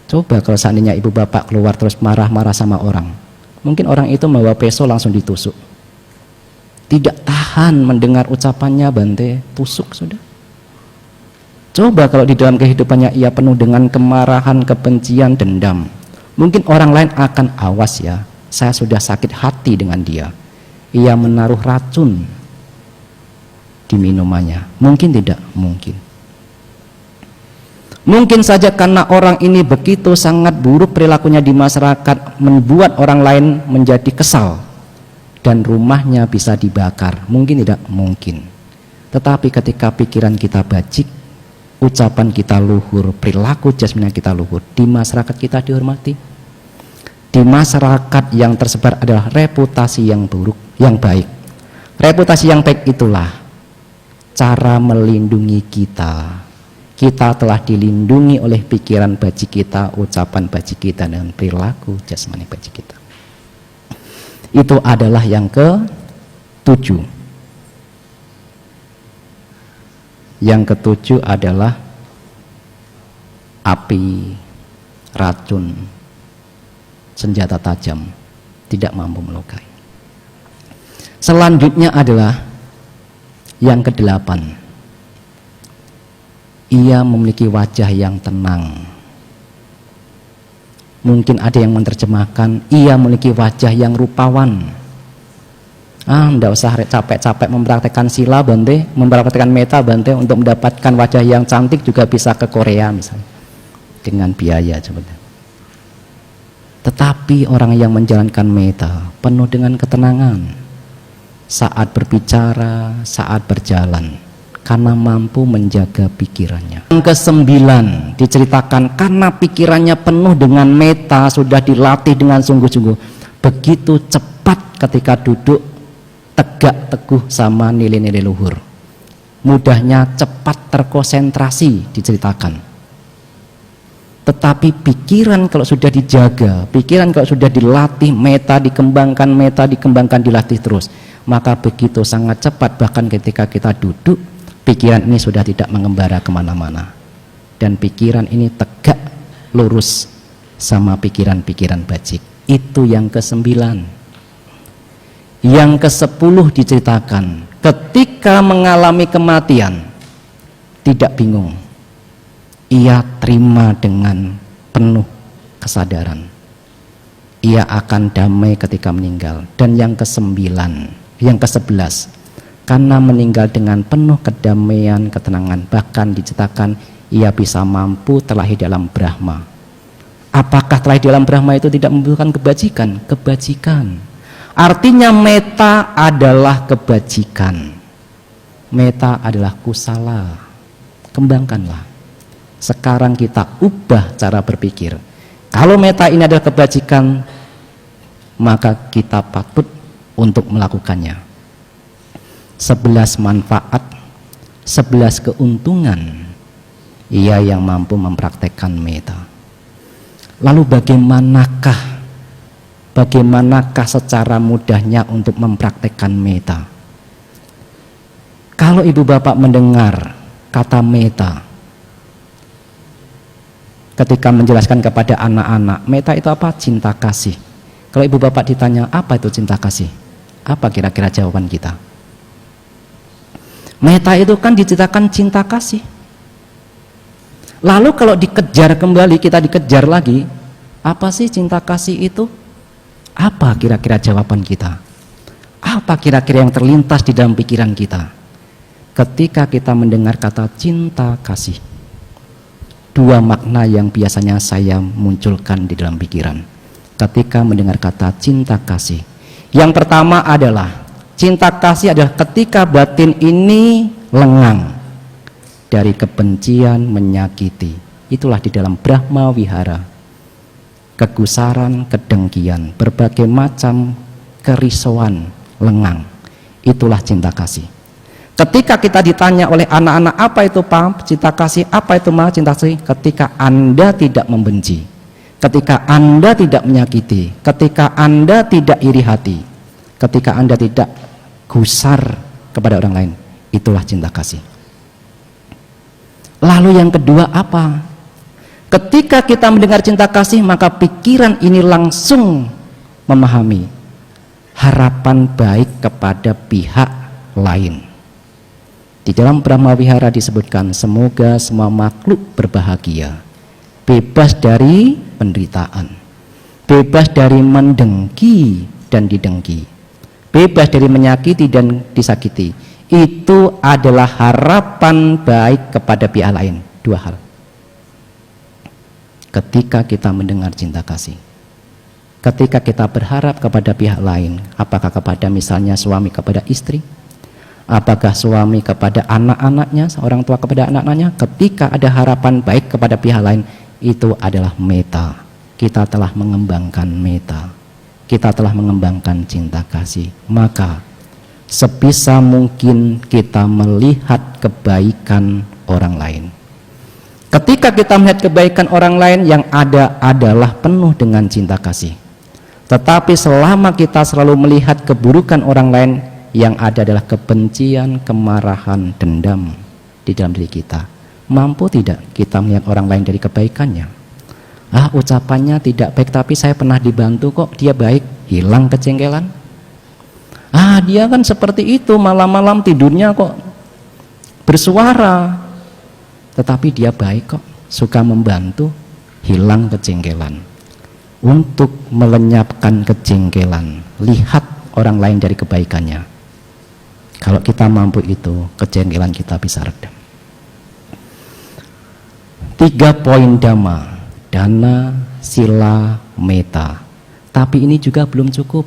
Coba kalau seandainya ibu bapak keluar terus marah-marah sama orang, mungkin orang itu membawa pisau langsung ditusuk. Tidak tahan mendengar ucapannya, Bante, tusuk sudah. Coba kalau di dalam kehidupannya ia penuh dengan kemarahan, kebencian, dendam, mungkin orang lain akan awas ya, saya sudah sakit hati dengan dia. Ia menaruh racun di minumannya. Mungkin tidak? Mungkin. Mungkin saja karena orang ini begitu sangat buruk perilakunya di masyarakat, membuat orang lain menjadi kesal dan rumahnya bisa dibakar. Mungkin tidak? Mungkin. Tetapi ketika pikiran kita bajik, ucapan kita luhur, perilaku jasmani kita luhur, di masyarakat kita dihormati. Di masyarakat yang tersebar adalah reputasi yang buruk, yang baik. Reputasi yang baik itulah cara melindungi kita. Kita telah dilindungi oleh pikiran bajik kita, ucapan bajik kita, dan perilaku jasmani bajik kita. Itu adalah yang ke-7. Yang ketujuh adalah api, racun, senjata tajam, tidak mampu melukai. Selanjutnya adalah yang ke-8. Ia memiliki wajah yang tenang. Mungkin ada yang menerjemahkan, ia memiliki wajah yang rupawan. Tidak usah capek-capek mempraktekkan sila, Bante, mempraktekkan meta, Bante, untuk mendapatkan wajah yang cantik juga bisa ke Korea misalnya, dengan biaya sebenarnya. Tetapi orang yang menjalankan meta penuh dengan ketenangan saat berbicara, saat berjalan, karena mampu menjaga pikirannya. Yang ke-9 diceritakan karena pikirannya penuh dengan meta, sudah dilatih dengan sungguh-sungguh, begitu cepat ketika duduk tegak teguh sama nilai-nilai luhur. Mudahnya cepat terkonsentrasi diceritakan. Tetapi pikiran kalau sudah dijaga, pikiran kalau sudah dilatih, meta dikembangkan, dilatih terus, maka begitu sangat cepat, bahkan ketika kita duduk, pikiran ini sudah tidak mengembara kemana-mana. Dan pikiran ini tegak, lurus sama pikiran-pikiran bajik. Itu yang ke-9. Yang ke-10 diceritakan, ketika mengalami kematian, tidak bingung. Ia terima dengan penuh kesadaran. Ia akan damai ketika meninggal. Dan yang ke-9, yang ke-11, karena meninggal dengan penuh kedamaian, ketenangan, bahkan diceritakan ia bisa mampu terlahir dalam Brahma. Apakah telah di alam Brahma itu tidak membutuhkan kebajikan? Kebajikan. Artinya meta adalah kebajikan. Meta adalah kusala. Kembangkanlah. Sekarang kita ubah cara berpikir. Kalau meta ini adalah kebajikan, maka kita patut untuk melakukannya. 11 manfaat, 11 keuntungan ia yang mampu mempraktekkan meta. Lalu bagaimanakah secara mudahnya untuk mempraktekkan meta? Kalau ibu bapak mendengar kata meta, ketika menjelaskan kepada anak-anak, meta itu apa? Cinta kasih. Kalau ibu bapak ditanya, apa itu cinta kasih? Apa kira-kira jawaban kita? Meta itu kan diceritakan cinta kasih. Lalu kalau dikejar kembali, kita dikejar lagi, apa sih cinta kasih itu? Apa kira-kira jawaban kita? Apa kira-kira yang terlintas di dalam pikiran kita ketika kita mendengar kata cinta kasih? Dua makna yang biasanya saya munculkan di dalam pikiran ketika mendengar kata cinta kasih. Yang pertama adalah cinta kasih adalah ketika batin ini lengang dari kebencian, menyakiti. Itulah di dalam Brahma Wihara. Kegusaran, kedengkian, berbagai macam kerisauan, lengang. Itulah cinta kasih. Ketika kita ditanya oleh anak-anak, apa itu Pak cinta kasih, apa itu Ma cinta kasih? Ketika Anda tidak membenci, ketika Anda tidak menyakiti, ketika Anda tidak iri hati, ketika Anda tidak gusar kepada orang lain, itulah cinta kasih. Lalu yang kedua apa? Ketika kita mendengar cinta kasih, maka pikiran ini langsung memahami harapan baik kepada pihak lain. Di dalam Brahma Wihara disebutkan, semoga semua makhluk berbahagia, bebas dari penderitaan, bebas dari mendengki dan didengki, bebas dari menyakiti dan disakiti. Itu adalah harapan baik kepada pihak lain. Dua hal. Ketika kita mendengar cinta kasih, ketika kita berharap kepada pihak lain, apakah kepada misalnya suami kepada istri, apakah suami kepada anak-anaknya, seorang tua kepada anak-anaknya, ketika ada harapan baik kepada pihak lain, itu adalah meta. Kita telah mengembangkan meta, kita telah mengembangkan cinta kasih. Maka sebisa mungkin kita melihat kebaikan orang lain. Ketika kita melihat kebaikan orang lain, yang ada adalah penuh dengan cinta kasih. Tetapi selama kita selalu melihat keburukan orang lain, yang ada adalah kebencian, kemarahan, dendam di dalam diri kita. Mampu tidak kita melihat orang lain dari kebaikannya? Ucapannya tidak baik, tapi saya pernah dibantu kok, dia baik. Hilang kejengkelan. Dia kan seperti itu, malam-malam tidurnya kok bersuara, tetapi dia baik kok, suka membantu. Hilang kejengkelan. Untuk melenyapkan kejengkelan, lihat orang lain dari kebaikannya. Kalau kita mampu itu, kejengkelan kita bisa redam. 3 poin Dhamma, dana, sila, meta. Tapi ini juga belum cukup.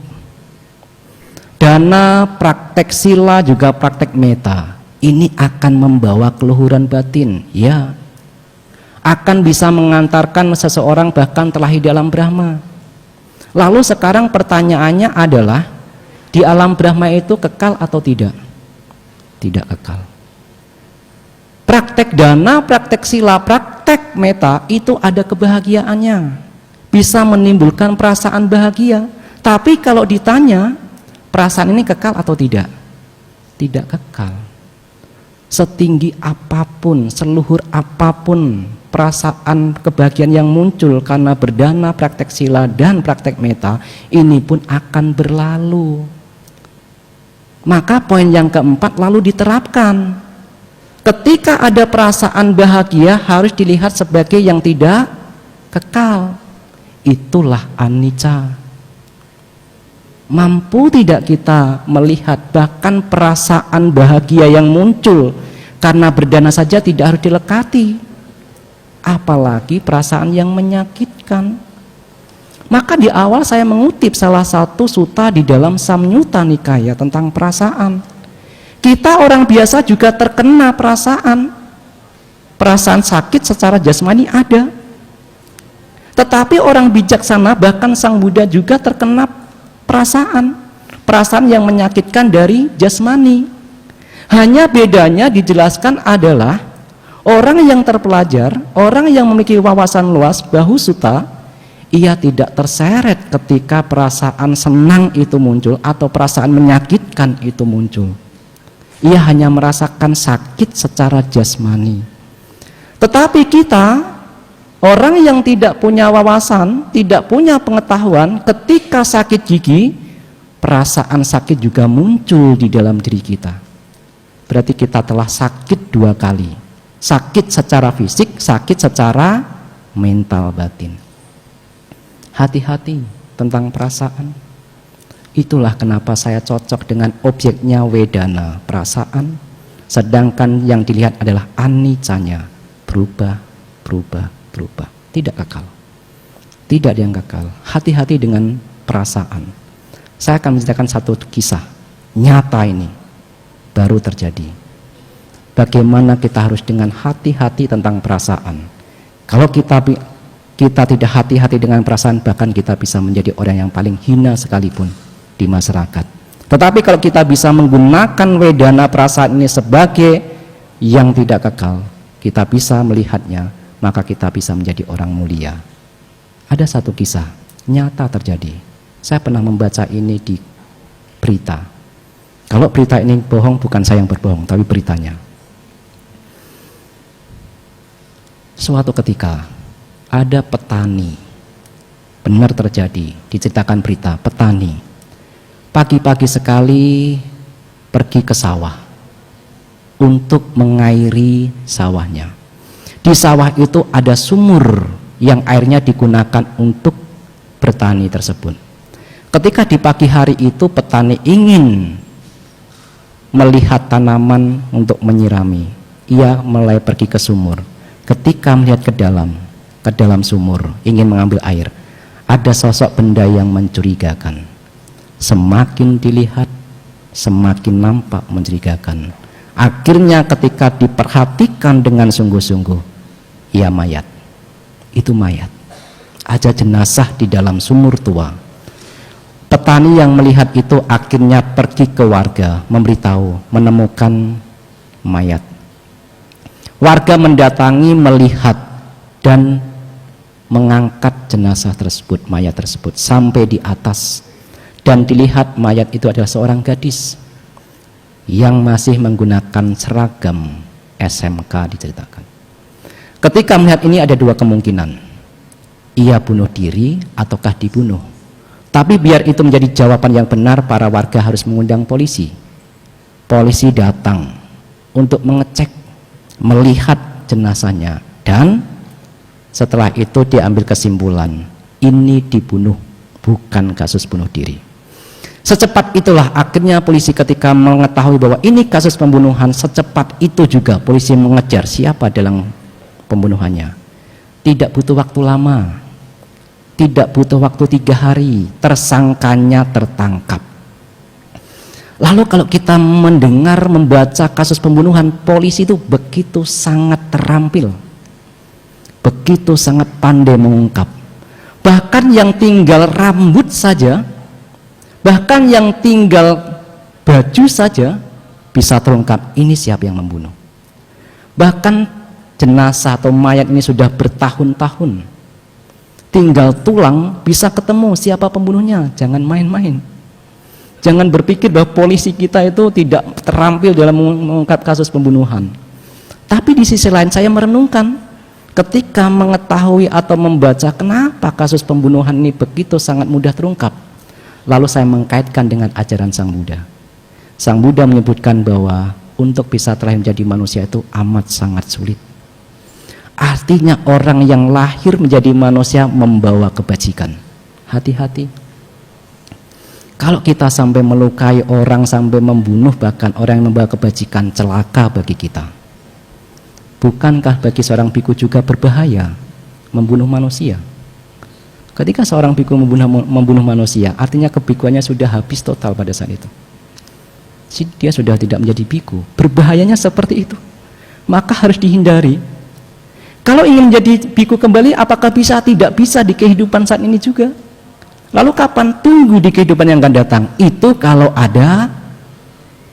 Dana, praktek sila, juga praktek meta, ini akan membawa keluhuran batin, ya. Akan bisa mengantarkan seseorang bahkan telah di alam Brahma. Lalu sekarang pertanyaannya adalah, di alam Brahma itu kekal atau tidak? Tidak kekal. Praktek dana, praktek sila, praktek meta itu ada kebahagiaannya, bisa menimbulkan perasaan bahagia. Tapi kalau ditanya, perasaan ini kekal atau tidak? Tidak kekal. Setinggi apapun, seluhur apapun perasaan kebahagiaan yang muncul karena berdana, praktek sila, dan praktek meta, ini pun akan berlalu. Maka poin yang keempat lalu diterapkan. Ketika ada perasaan bahagia, harus dilihat sebagai yang tidak kekal. Itulah anicca. Mampu tidak kita melihat bahkan perasaan bahagia yang muncul karena berdana saja tidak harus dilekati. apalagi perasaan yang menyakitkan. Maka di awal saya mengutip salah satu sutta di dalam Samyutta Nikaya tentang perasaan. Kita orang biasa juga terkena perasaan. Perasaan sakit secara jasmani ada. Tetapi orang bijaksana, bahkan Sang Buddha juga terkena perasaan. Perasaan yang menyakitkan dari jasmani. Hanya bedanya dijelaskan adalah orang yang terpelajar, orang yang memiliki wawasan luas, bahusutta, ia tidak terseret ketika perasaan senang itu muncul atau perasaan menyakitkan itu muncul. Ia hanya merasakan sakit secara jasmani. Tetapi kita, orang yang tidak punya wawasan, tidak punya pengetahuan, ketika sakit gigi, perasaan sakit juga muncul di dalam diri kita. Berarti kita telah sakit dua kali. Sakit secara fisik, sakit secara mental batin. Hati-hati tentang perasaan. Itulah kenapa saya cocok dengan objeknya Wedana, perasaan. Sedangkan yang dilihat adalah anicanya, berubah. Tidak kekal. Tidak ada yang kekal. Hati-hati dengan perasaan. Saya akan menceritakan satu kisah nyata ini baru terjadi. Bagaimana kita harus dengan hati-hati tentang perasaan. Kalau kita tidak hati-hati dengan perasaan, bahkan kita bisa menjadi orang yang paling hina sekalipun di masyarakat. Tetapi kalau kita bisa menggunakan Wedana perasaan ini sebagai yang tidak kekal, kita bisa melihatnya, maka kita bisa menjadi orang mulia. Ada satu kisah nyata terjadi. Saya pernah membaca ini di berita. Kalau berita ini bohong, bukan saya yang berbohong, tapi beritanya. Suatu ketika ada petani, benar terjadi, diceritakan berita, petani pagi-pagi sekali pergi ke sawah untuk mengairi sawahnya. Di sawah itu ada sumur yang airnya digunakan untuk bertani tersebut. Ketika di pagi hari itu petani ingin melihat tanaman untuk menyirami, ia mulai pergi ke sumur. Ketika melihat ke dalam sumur, ingin mengambil air, ada sosok benda yang mencurigakan. Semakin dilihat, semakin nampak mencurigakan. Akhirnya ketika diperhatikan dengan sungguh-sungguh, ia mayat. Itu mayat. Ada jenazah di dalam sumur tua. Petani yang melihat itu akhirnya pergi ke warga, memberitahu, menemukan mayat. Warga mendatangi, melihat, dan mengangkat jenazah tersebut, mayat tersebut, sampai di atas. Dan dilihat mayat itu adalah seorang gadis yang masih menggunakan seragam SMK, diceritakan. Ketika melihat ini ada dua kemungkinan. Ia bunuh diri ataukah dibunuh. Tapi biar itu menjadi jawaban yang benar, para warga harus mengundang polisi. Polisi datang untuk mengecek, melihat jenazahnya, dan setelah itu diambil kesimpulan, ini dibunuh, bukan kasus bunuh diri. Secepat itulah akhirnya polisi ketika mengetahui bahwa ini kasus pembunuhan, secepat itu juga polisi mengejar siapa dalam pembunuhannya. Tidak butuh waktu lama. Tidak butuh waktu 3 hari, tersangkanya tertangkap. Lalu kalau kita mendengar, membaca kasus pembunuhan, polisi itu begitu sangat terampil, begitu sangat pandai mengungkap. Bahkan yang tinggal rambut saja, bahkan yang tinggal baju saja bisa terungkap ini siapa yang membunuh. Bahkan jenazah atau mayat ini sudah bertahun-tahun, tinggal tulang bisa ketemu siapa pembunuhnya. Jangan main-main. Jangan berpikir bahwa polisi kita itu tidak terampil dalam mengungkap kasus pembunuhan. Tapi di sisi lain saya merenungkan, ketika mengetahui atau membaca kenapa kasus pembunuhan ini begitu sangat mudah terungkap, lalu saya mengkaitkan dengan ajaran Sang Buddha. Sang Buddha menyebutkan bahwa untuk bisa terlahir menjadi manusia itu amat sangat sulit. Artinya orang yang lahir menjadi manusia membawa kebajikan. Hati-hati. Kalau kita sampai melukai orang, sampai membunuh, bahkan orang yang membawa kebajikan, celaka bagi kita. Bukankah bagi seorang biku juga berbahaya membunuh manusia? Ketika seorang biku membunuh manusia, artinya kebikuannya sudah habis total pada saat itu. Dia sudah tidak menjadi biku. Berbahayanya seperti itu. Maka harus dihindari. Kalau ingin menjadi biku kembali, apakah bisa? Tidak bisa di kehidupan saat ini juga. Lalu kapan? Tunggu di kehidupan yang akan datang. Itu kalau ada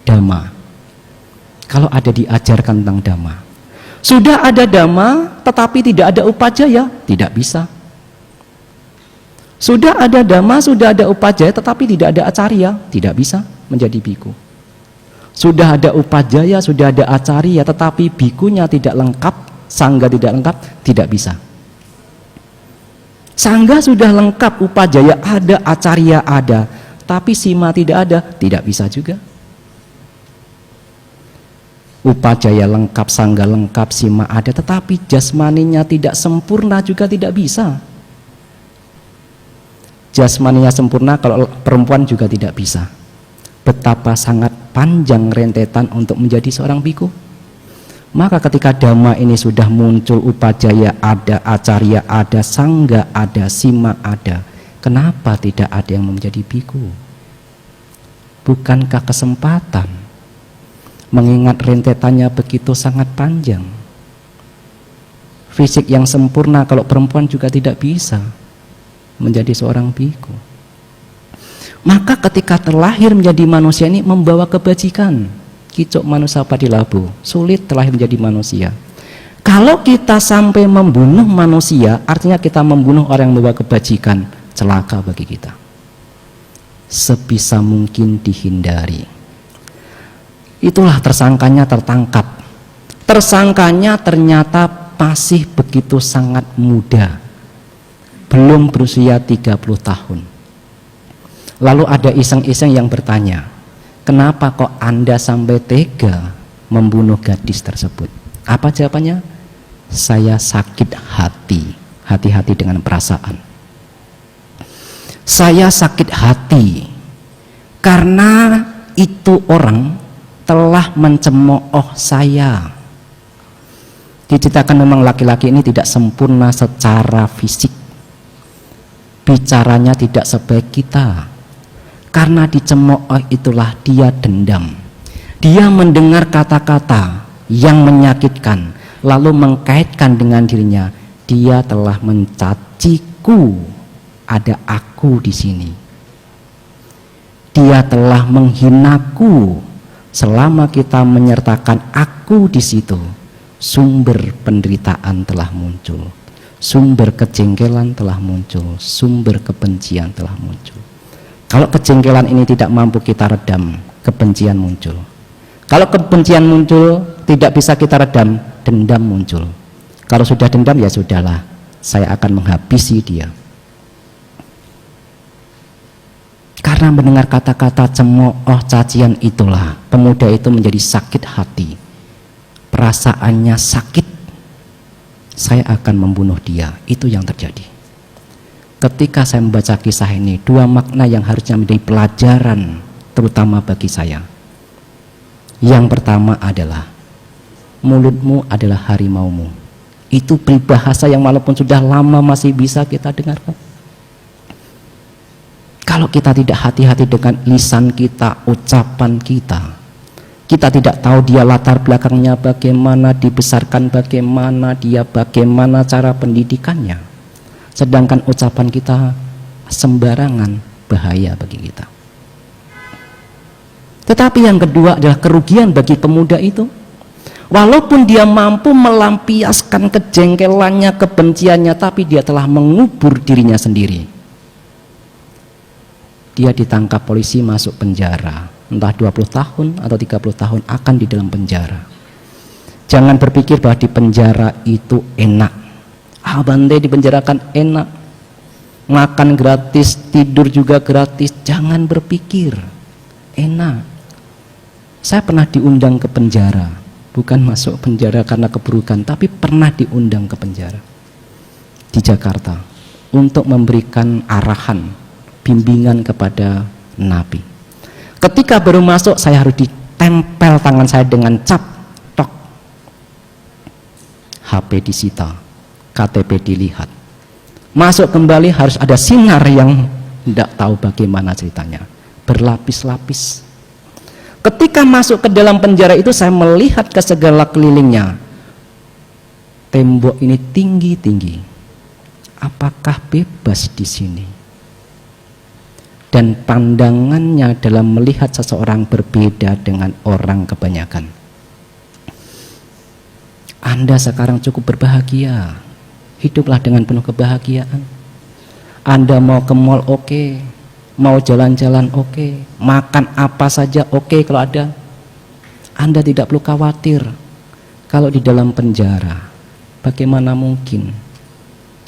dhamma. Kalau ada diajarkan tentang dhamma. Sudah ada dhamma, tetapi tidak ada upajaya, tidak bisa. Sudah ada dhamma, sudah ada upajaya, tetapi tidak ada acarya, tidak bisa menjadi biku. Sudah ada upajaya, sudah ada acarya, tetapi bikunya tidak lengkap, sangga tidak lengkap, tidak bisa. Sangga sudah lengkap, upajaya ada, acarya ada, tapi sima tidak ada, tidak bisa juga. Upajaya lengkap, sangga lengkap, sima ada, tetapi jasmaninya tidak sempurna juga tidak bisa. Jasmaninya sempurna, kalau perempuan juga tidak bisa. Betapa sangat panjang rentetan untuk menjadi seorang biku. Maka ketika dhamma ini sudah muncul, upajaya ada, acarya ada, sangga ada, sima ada, kenapa tidak ada yang menjadi biku? Bukankah kesempatan? Mengingat rentetannya begitu sangat panjang. Fisik yang sempurna kalau perempuan juga tidak bisa menjadi seorang biku. Maka ketika terlahir menjadi manusia ini membawa kebajikan. Kicuk manusia padilabu, sulit terlahir menjadi manusia. Kalau kita sampai membunuh manusia, artinya kita membunuh orang yang membawa kebajikan, celaka bagi kita. Sebisa mungkin dihindari. Itulah tersangkanya tertangkap. Tersangkanya ternyata masih begitu sangat muda. Belum berusia 30 tahun. Lalu ada iseng-iseng yang bertanya, kenapa kok Anda sampai tega membunuh gadis tersebut? Apa jawabannya? Saya sakit hati. Hati-hati dengan perasaan. Saya sakit hati karena itu orang telah mencemooh saya. Diceritakan memang laki-laki ini tidak sempurna secara fisik. Bicaranya tidak sebaik kita. Karena dicemooh itulah dia dendam. Dia mendengar kata-kata yang menyakitkan, lalu mengkaitkan dengan dirinya. Dia telah mencaciku, ada aku di sini. Dia telah menghinaku. Selama kita menyertakan aku di situ, sumber penderitaan telah muncul. Sumber kejengkelan telah muncul, sumber kebencian telah muncul. Kalau kejengkelan ini tidak mampu kita redam, kebencian muncul. Kalau kebencian muncul, tidak bisa kita redam, dendam muncul. Kalau sudah dendam, ya sudahlah, saya akan menghabisi dia. Karena mendengar kata-kata cemooh, cacian itulah, pemuda itu menjadi sakit hati. Perasaannya sakit. Saya akan membunuh dia. Itu yang terjadi. Ketika saya membaca kisah ini, dua makna yang harusnya menjadi pelajaran terutama bagi saya. Yang pertama adalah mulutmu adalah harimaumu. Itu peribahasa yang walaupun sudah lama masih bisa kita dengarkan. Kalau kita tidak hati-hati dengan lisan kita, ucapan kita, kita tidak tahu dia latar belakangnya bagaimana, dibesarkan bagaimana, dia bagaimana cara pendidikannya. Sedangkan ucapan kita sembarangan, bahaya bagi kita. Tetapi yang kedua adalah kerugian bagi pemuda itu. Walaupun dia mampu melampiaskan kejengkelannya, kebenciannya, tapi dia telah mengubur dirinya sendiri. Dia ditangkap polisi, masuk penjara. Entah 20 tahun atau 30 tahun akan di dalam penjara. Jangan berpikir bahwa di penjara itu enak. Bante dipenjarakan enak, makan gratis, tidur juga gratis. Jangan berpikir enak. Saya pernah diundang ke penjara, bukan masuk penjara karena keburukan, tapi pernah diundang ke penjara di Jakarta untuk memberikan arahan, bimbingan kepada Nabi. Ketika baru masuk, saya harus ditempel tangan saya dengan cap, tok. HP disita, KTP dilihat. Masuk kembali harus ada sinar yang tidak tahu bagaimana ceritanya, berlapis-lapis. Ketika masuk ke dalam penjara itu saya melihat ke segala kelilingnya. Tembok ini tinggi-tinggi. Apakah bebas di sini? Dan pandangannya dalam melihat seseorang berbeda dengan orang kebanyakan. Anda sekarang cukup berbahagia. Hiduplah dengan penuh kebahagiaan. Anda mau ke mall oke, mau jalan-jalan oke, makan apa saja oke kalau ada. Anda tidak perlu khawatir. Kalau di dalam penjara, bagaimana mungkin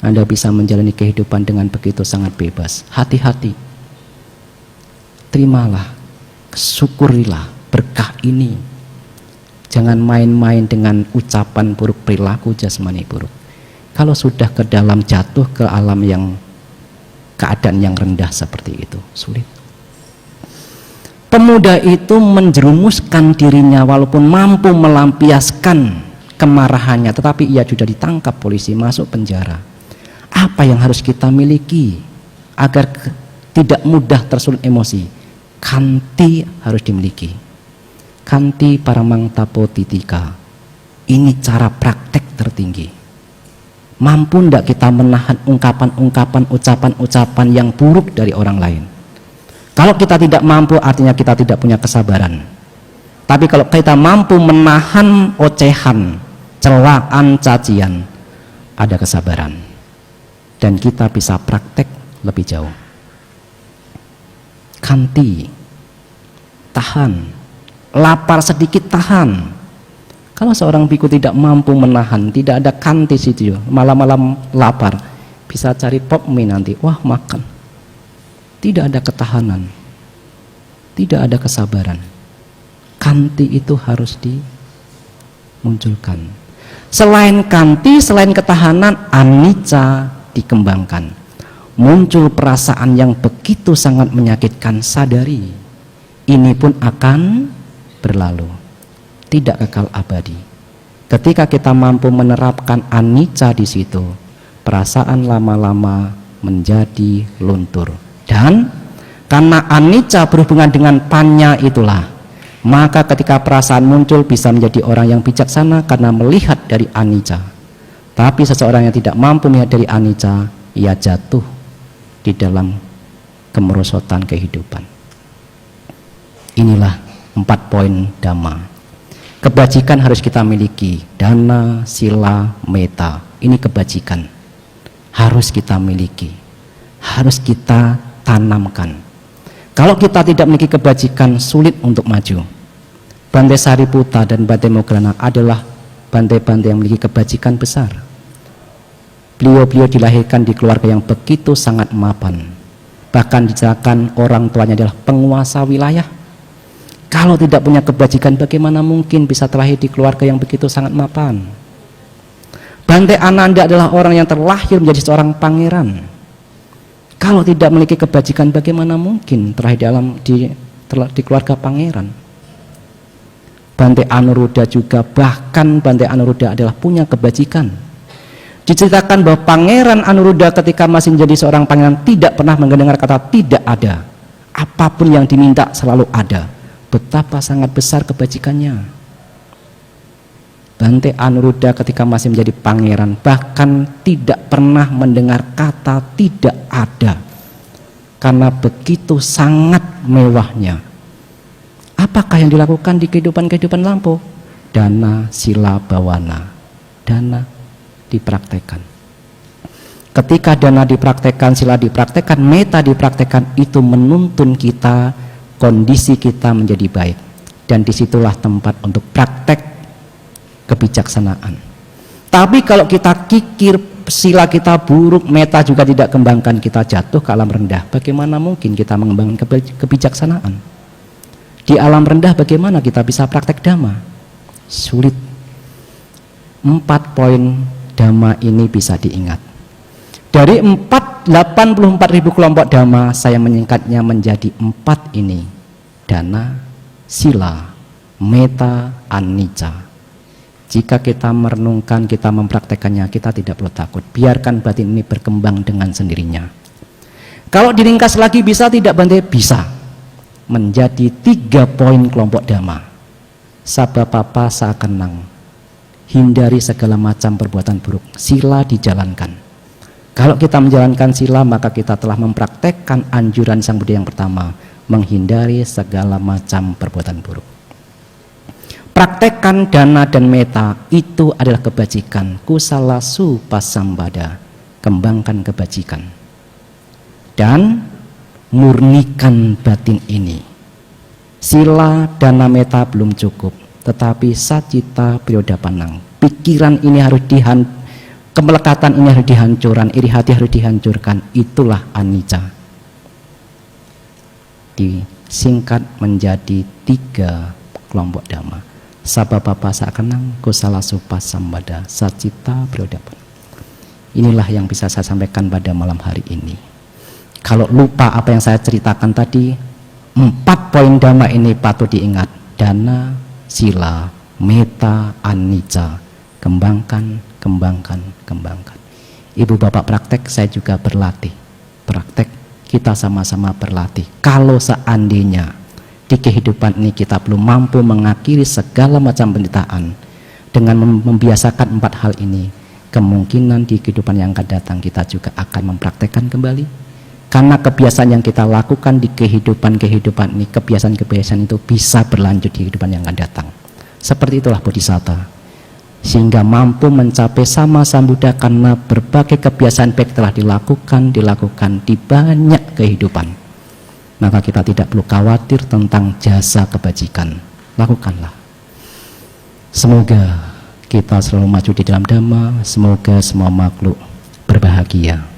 Anda bisa menjalani kehidupan dengan begitu sangat bebas? Hati-hati. Terimalah, syukurilah berkah ini. Jangan main-main dengan ucapan buruk, perilaku jasmani buruk. Kalau sudah ke dalam jatuh ke alam yang keadaan yang rendah seperti itu, sulit. Pemuda itu menjerumuskan dirinya walaupun mampu melampiaskan kemarahannya, tetapi ia sudah ditangkap polisi, masuk penjara. Apa yang harus kita miliki agar tidak mudah tersulut emosi? Kanti harus dimiliki. Kanti paramang tapo titika. Ini cara praktek tertinggi. Mampu tidak kita menahan ungkapan-ungkapan, ucapan-ucapan yang buruk dari orang lain? Kalau kita tidak mampu, artinya kita tidak punya kesabaran. Tapi kalau kita mampu menahan ocehan, celaan, cacian, ada kesabaran. Dan kita bisa praktek lebih jauh. Kanti, tahan, lapar sedikit tahan. Kalau seorang biku tidak mampu menahan, tidak ada kanti situ, malam-malam lapar, bisa cari pop mie nanti, wah makan. Tidak ada ketahanan, tidak ada kesabaran. Kanti itu harus dimunculkan. Selain kanti, selain ketahanan, anicca dikembangkan. Muncul perasaan yang begitu sangat menyakitkan, sadari ini pun akan berlalu, tidak kekal abadi. Ketika kita mampu menerapkan anicca di situ, perasaan lama-lama menjadi luntur. Dan karena anicca berhubungan dengan panya itulah, maka ketika perasaan muncul bisa menjadi orang yang bijaksana karena melihat dari anicca. Tapi seseorang yang tidak mampu melihat dari anicca, ia jatuh di dalam kemerosotan kehidupan. Inilah 4 poin dhamma. Kebajikan harus kita miliki. Dana, sila, meta. Ini kebajikan. Harus kita miliki. Harus kita tanamkan. Kalau kita tidak memiliki kebajikan, sulit untuk maju. Bante Sariputta dan Bante Moggallana adalah bante-bante yang memiliki kebajikan besar. Beliau dilahirkan di keluarga yang begitu sangat mapan. Bahkan diceritakan orang tuanya adalah penguasa wilayah. Kalau tidak punya kebajikan, bagaimana mungkin bisa terlahir di keluarga yang begitu sangat mapan? Bante Ananda adalah orang yang terlahir menjadi seorang pangeran. Kalau tidak memiliki kebajikan, bagaimana mungkin terlahir di keluarga pangeran? Bante Anuruddha juga, bahkan Bante Anuruddha adalah punya kebajikan. Diceritakan bahwa Pangeran Anuruddha ketika masih menjadi seorang pangeran tidak pernah mendengar kata tidak ada. Apapun yang diminta selalu ada. Betapa sangat besar kebajikannya. Bante Anuruddha ketika masih menjadi pangeran bahkan tidak pernah mendengar kata tidak ada. Karena begitu sangat mewahnya. Apakah yang dilakukan di kehidupan lampau? Dana, sila, bawana. Dana dipraktekkan. Ketika dana dipraktekkan, sila dipraktekkan, meta dipraktekkan, itu menuntun kita, kondisi kita menjadi baik. Dan disitulah tempat untuk praktek kebijaksanaan. Tapi kalau kita kikir, sila kita buruk, meta juga tidak kembangkan, kita jatuh ke alam rendah. Bagaimana mungkin kita mengembangkan kebijaksanaan? Di alam rendah bagaimana kita bisa praktek dhamma? Sulit. 4 poin dhamma ini bisa diingat. Dari 84.000 kelompok dhamma, saya menyingkatnya menjadi 4 ini. Dana, sila, meta, anicca. Jika kita merenungkan, kita mempraktekannya, kita tidak perlu takut. Biarkan batin ini berkembang dengan sendirinya. Kalau diringkas lagi bisa tidak Bante? Bisa. Menjadi 3 poin kelompok dhamma. Sabapapa sakenang. Hindari segala macam perbuatan buruk. Sila dijalankan. Kalau kita menjalankan sila, maka kita telah mempraktekkan anjuran Sang Buddha yang pertama, menghindari segala macam perbuatan buruk. Praktekkan dana dan meta, itu adalah kebajikan. Kusala supasambada, kembangkan kebajikan. Dan murnikan batin ini. Sila, dana, meta belum cukup, tetapi sacita priyodapanang. Pikiran ini harus kemelekatan ini harus dihancurkan, iri hati harus dihancurkan. Itulah anicca. Disingkat menjadi 3 kelompok dhamma. Sabapapa sakenang, kusala supasambada, sacita priyodapanang. Inilah yang bisa saya sampaikan pada malam hari ini. Kalau lupa apa yang saya ceritakan tadi, 4 poin dhamma ini patut diingat. Dana, sila, meta, anicca. Kembangkan, kembangkan, kembangkan. Ibu bapak praktek, saya juga berlatih. Praktek, kita sama-sama berlatih. Kalau seandainya di kehidupan ini kita belum mampu mengakhiri segala macam penderitaan dengan membiasakan 4 hal ini, kemungkinan di kehidupan yang akan datang kita juga akan mempraktekkan kembali. Karena kebiasaan yang kita lakukan di kehidupan ini, kebiasaan-kebiasaan itu bisa berlanjut di kehidupan yang akan datang. Seperti itulah bodhisatta, sehingga mampu mencapai sama Sang Buddha karena berbagai kebiasaan baik telah dilakukan di banyak kehidupan. Maka kita tidak perlu khawatir tentang jasa kebajikan. Lakukanlah. Semoga kita selalu maju di dalam dhamma. Semoga semua makhluk berbahagia.